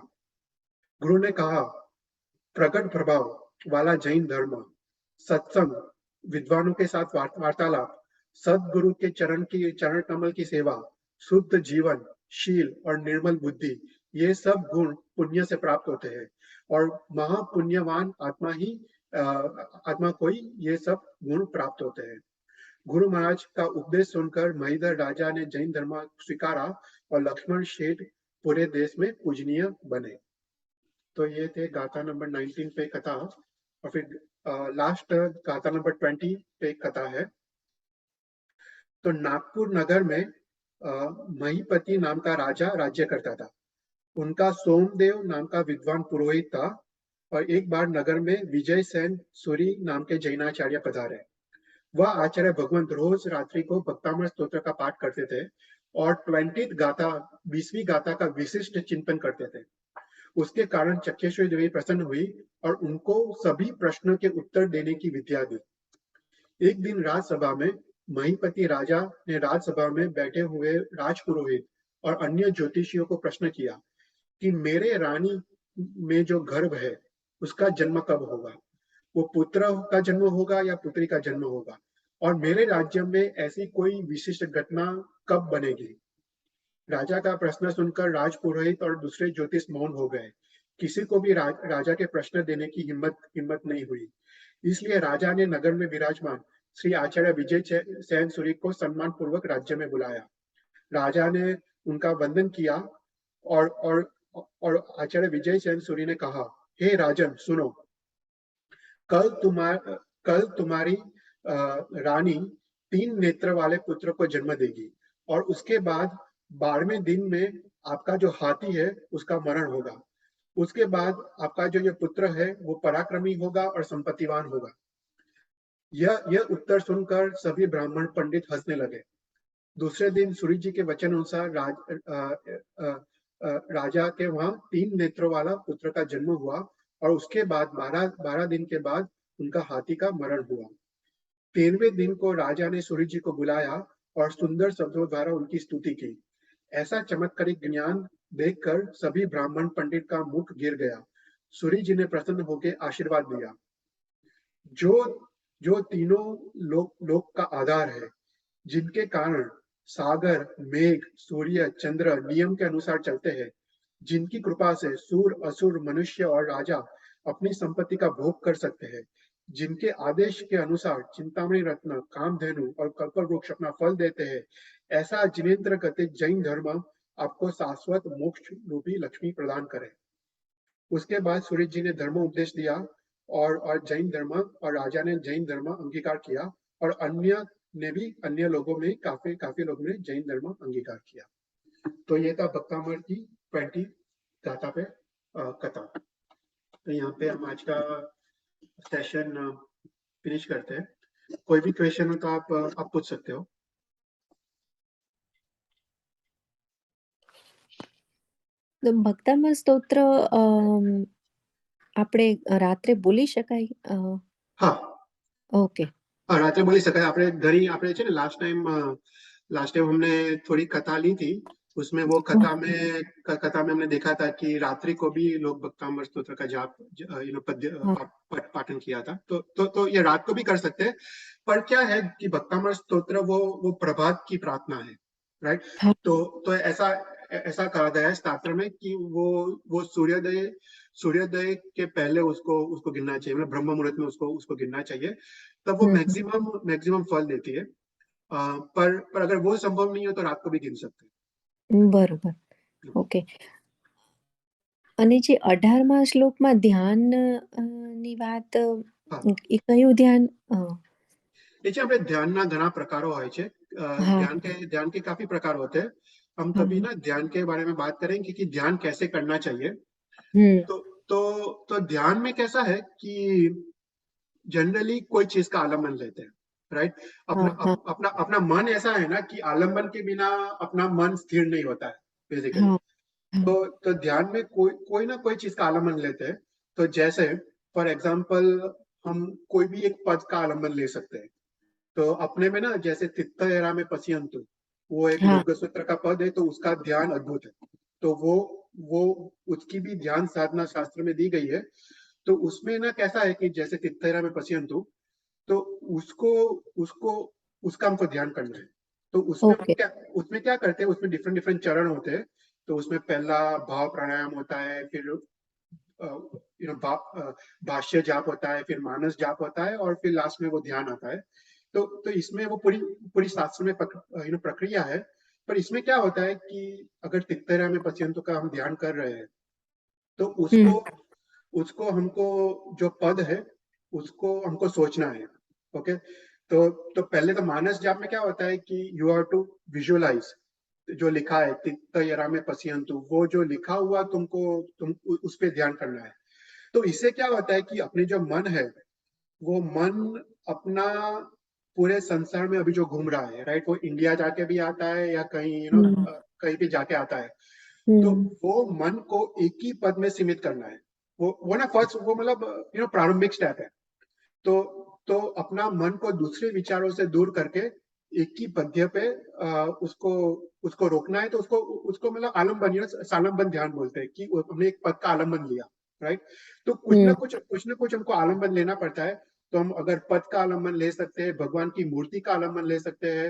गुरु ने कहा, प्रकट प्रभाव वाला जैन धर्म, सत्संग, विद्वानों के साथ वार्तालाप, सदगुरु के चरण कमल की सेवा, शुद्ध जीवन, शील और निर्मल बुद्धि, ये सब गुण पुण्य से प्राप्त होते हैं और महापुण्यवान आत्मा को ही ये सब गुण प्राप्त होते हैं। गुरु महाराज का उपदेश सुनकर महीधर राजा ने जैन धर्म स्वीकारा और लक्ष्मण सेठ पूरे देश में पूजनीय बने। तो ये थे गाथा नंबर 19 पे कथा। और फिर लास्ट गाथा नंबर 20 पे कथा है। तो नागपुर नगर में महीपति नाम का राजा राज्य करता था। उनका सोमदेव नाम का विद्वान पुरोहित था और एक बार नगर में विजय सेन सूरी नाम के जैनाचार्य पधारे। वह आचार्य भगवंत रोज रात्रि को भक्तामृत स्तोत्र का पाठ करते थे और 20वीं गाथा का विशिष्ट चिंतन करते थे। उसके कारण चक्रेश्वरी देवी प्रसन्न हुई और उनको सभी प्रश्नों के उत्तर देने की विद्या दी। एक दिन राजसभा में महीपति राजा ने राजसभा में बैठे हुए राजपुरोहित और अन्य ज्योतिषियों को प्रश्न किया कि मेरे रानी में जो गर्भ है उसका जन्म कब होगा, वो पुत्र का जन्म होगा या पुत्री का जन्म होगा, और मेरे राज्य में ऐसी कोई विशिष्ट घटना कब बनेगी। राजा का प्रश्न सुनकर राजपुरोहित और दूसरे ज्योतिष मौन हो गए। किसी को भी राजा के प्रश्न देने की हिम्मत नहीं हुई। इसलिए राजा ने नगर में विराजमान श्री आचार्य विजय सेन सूरी को सम्मान पूर्वक राज्य में बुलाया। राजा ने उनका वंदन किया और आचार्य विजय सेन सूरी ने कहा, हे राजन सुनो, कल तुम्हारी रानी 3 नेत्र वाले पुत्र को जन्म देगी और उसके बाद 12वें दिन में आपका जो हाथी है उसका मरण होगा। उसके बाद आपका जो पुत्र है वो पराक्रमी होगा और संपत्तिवान होगा। यह उत्तर सुनकर सभी ब्राह्मण पंडित हंसने लगे। दूसरे दिन सूर्य जी के वचन अनुसार राजा के वहां 3 नेत्रों वाला पुत्र का जन्म हुआ और उसके बाद 12 दिन के बाद उनका हाथी का मरण हुआ। 13वें दिन को राजा ने सूर्य जी को बुलाया और सुंदर शब्दों द्वारा उनकी स्तुति की। ऐसा चमत्कारिक ज्ञान देखकर सभी ब्राह्मण पंडित का मुख गिर गया। सूर्य जी ने प्रसन्न होकर आशीर्वाद दिया। जो तीनों लोक का आधार है, जिनके कारण सागर, मेघ, सूर्य, चंद्र नियम के अनुसार चलते हैं, जिनकी कृपा से सूर, असुर, मनुष्य और राजा अपनी संपत्ति का भोग कर सकते हैं, जिनके आदेश के अनुसार चिंतामणि रत्न, कामधेनु और कल्पवृक्ष अपना फल देते हैं, ऐसा जिनेन्द्र कथित जैन धर्म आपको शाश्वत मोक्ष रूपी लक्ष्मी प्रदान करे। उसके बाद सूर्य जी ने धर्म उपदेश दिया और जैन धर्म और राजा ने जैन धर्म अंगीकार किया और अन्य लोगों में काफी लोगों ने जैन धर्म अंगीकार किया। तो ये था भक्तामृत की 20 गाथा पे कथा। तो यहाँ पे हम आज का सेशन फिनिश करते हैं। कोई भी क्वेश्चन हो तो आप पूछ सकते हो। ભક્તામૃત સ્તોત્ર આપણે રાત્રે બોલી શકાય? હા, ઓકે, रात्रे बोली सकाय। આપણે ઘણી આપણે છે ને लास्ट टाइम हमने थोड़ी कथा ली थी, उसमें वो कथा में हमने देखा था कि रात्रि को भी लोग भक्तामृत स्तोत्र का जाप पद्य पाठन किया था। तो ये रात को भी कर सकते हैं, पर क्या है कि भक्तामृत स्तोत्र वो प्रभात की प्रार्थना है, राइट। तो ऐसा कहा गया है शास्त्र में कि वो सूर्योदय के पहले उसको गिनना चाहिए, मतलब ब्रह्म मुहूर्त में उसको गिनना चाहिए, तब वो मैक्सिमम फल देती है। पर अगर वो संभव नहीं हो तो रात को भी गिन सकते हैं। બરોબર, ઓકે। અને જે 18મા શ્લોકમાં ધ્યાન ની વાત, એ કયું ધ્યાન? देखिए, આપણે ધ્યાનના ઘણા પ્રકારો હોય છે। ध्यान के काफी प्रकार होते हैं। हम कभी ना ध्यान के बारे में बात करेंगे कि ध्यान कैसे करना चाहिए। तो ध्यान में कैसा है कि जनरली कोई चीज का आलम्बन लेते हैं, राइट। अपना मन ऐसा है ना कि आलम्बन के बिना अपना मन स्थिर नहीं होता है बेसिकली। तो ध्यान में कोई ना कोई चीज का आलम्बन लेते हैं। तो जैसे फॉर एग्जाम्पल हम कोई भी एक पद का आलम्बन ले सकते हैं। तो अपने में ना जैसे तित्तयरा में पश्यन्तु, वो एक योग सूत्र का पद है, तो उसका ध्यान अद्भुत है। तो वो उसकी भी ध्यान साधना शास्त्र में दी गई है। तो उसमें ना कैसा है कि जैसे तित्तयरा में पश्यन्तु, तो उसका हमको ध्यान करना है। तो उसमें क्या करते हैं, उसमें डिफरेंट चरण होते हैं। तो उसमें पहला भाव प्राणायाम होता है, फिर भाष्य जाप होता है, फिर मानस जाप होता है, और फिर लास्ट में वो ध्यान आता है। तो इसमें वो पूरी शास्त्र में प्रक्रिया है। पर इसमें क्या होता है कि अगर तित्तयरा में पश्यन्तु का हम ध्यान कर रहे हैं, तो उसको हमको जो पद है उसको हमको सोचना है। ओके, तो पहले तो मानस जाप में क्या होता है कि यू हैव टू विजुअलाइज जो लिखा है तित्तयरा में पश्यन्तु, वो जो लिखा हुआ तुम उस पे ध्यान करना है। तो इससे क्या होता है कि अपने जो मन है, वो मन अपना पूरे संसार में अभी जो घूम रहा है, राइट, वो इंडिया जाके भी आता है या कहीं कहीं भी जाके आता है। तो वो मन को एक ही पद में सीमित करना है। वो ना फर्स्ट वो मतलब प्रारंभिक स्टेप है। तो अपना मन को दूसरे विचारों से दूर करके एक ही पद्य पे उसको रोकना है। तो उसको मतलब आलम्बन, सालंबन ध्यान बोलते हैं कि हमने एक पद का आलम्बन लिया, राइट। तो कुछ ना कुछ हमको आलम्बन लेना पड़ता है। तो हम अगर पद का आलम्बन ले सकते हैं, भगवान की मूर्ति का आलम्बन ले सकते हैं।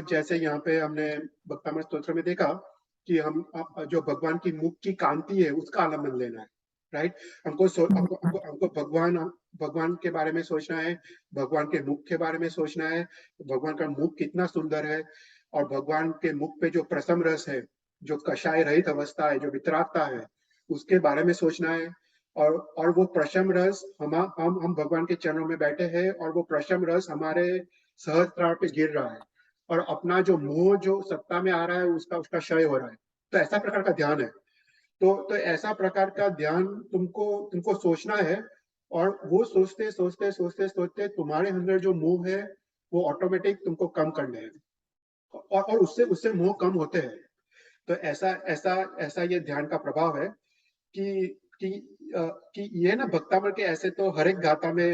जैसे यहाँ पे हमने भक्तामृत स्तोत्र में देखा कि हम जो भगवान की मुख की कांति है उसका आलम्बन लेना है, राइट। हमको भगवान के बारे में सोचना है, भगवान के मुख के बारे में सोचना है, भगवान का मुख कितना सुंदर है, और भगवान के मुख पे जो प्रसम रस है, जो कषाय रहित अवस्था है, जो वितरागता है, उसके बारे में सोचना है। और वो प्रशम रस हम भगवान के चरणों में बैठे हैं, और वो प्रशम रस हमारे सहस्त्रार पे गिर रहा है, और अपना जो मोह जो सत्ता में आ रहा है उसका क्षय हो रहा है। तो ऐसा प्रकार का ध्यान है। तो ऐसा प्रकार का ध्यान तुमको सोचना है, और वो सोचते सोचते सोचते सोचते तुम्हारे अंदर जो मोह है वो ऑटोमेटिक तुमको कम करने हैं, और उससे मोह कम होते हैं। तो ऐसा ऐसा ऐसा ये ध्यान का प्रभाव है कि ये ना भक्तामृत के ऐसे तो हर एक गाथा में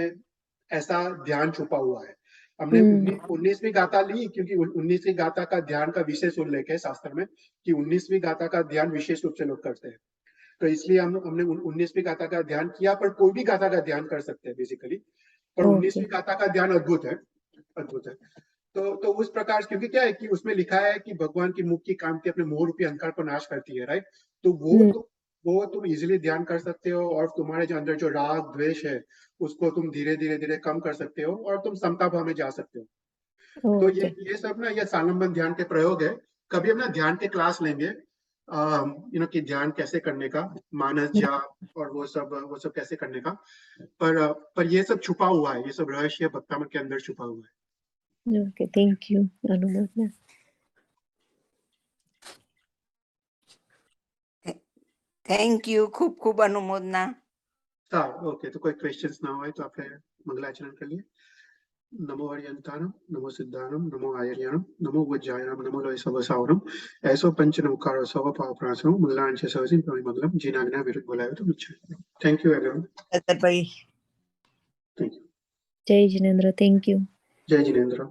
ऐसा ध्यान छुपा हुआ है। हमने 19वीं गाथा ली क्योंकि 19वीं गाथा का ध्यान का विशेष उल्लेख है शास्त्र में कि 19वीं गाथा का ध्यान विशेष रूप से लोग करते हैं। तो इसलिए हमने 19वीं गाथा का ध्यान किया, पर कोई भी गाथा का ध्यान कर सकते हैं बेसिकली। पर 19वीं गाथा का ध्यान अद्भुत है। तो उस प्रकार, क्योंकि क्या है कि उसमें लिखा है कि भगवान की मुख की कांति अपने मोह रूपी अहंकार को नाश करती है, राइट। तो वो तुम इजीली ध्यान कर सकते हो, और तुम्हारे जो अंदर जो राग द्वेष है उसको तुम धीरे धीरे धीरे कम कर सकते हो, और तुम समता भाव में जा सकते हो। तो ओके ये सब ना, ये सालंबन ध्यान के प्रयोग है। कभी हम ना ध्यान के क्लास लेंगे, कि ध्यान कैसे करने का, मानस जाप और वो सब कैसे करने का। पर ये सब छुपा हुआ है, ये सब रहस्य भक्तामृत के अंदर छुपा हुआ है। ओके थैंक यू अनुमोदना। થેન્ક યુ, ખૂબ ખૂબ અનુમોદના. ओके, तो कोई क्वेश्चंस ना हो तो आप मंगलाचरण कर लिए। नमो हरियंतानम, नमो सिद्धानम, नमो आयर्यानम, नमो वज्जायनम, नमो लोय सवसावरम, ऐसो पंच नमकार सव पावप्रासनो मुल्लांच सवसिन प्रवि मंगलम जिनाग्ना विरुद्ध बोलायो तो मिच्छा। Thank you everyone. ભાઈ थैंक यू। जय जिनेन्द्र, थैंक यू। जय जिनेन्द्र।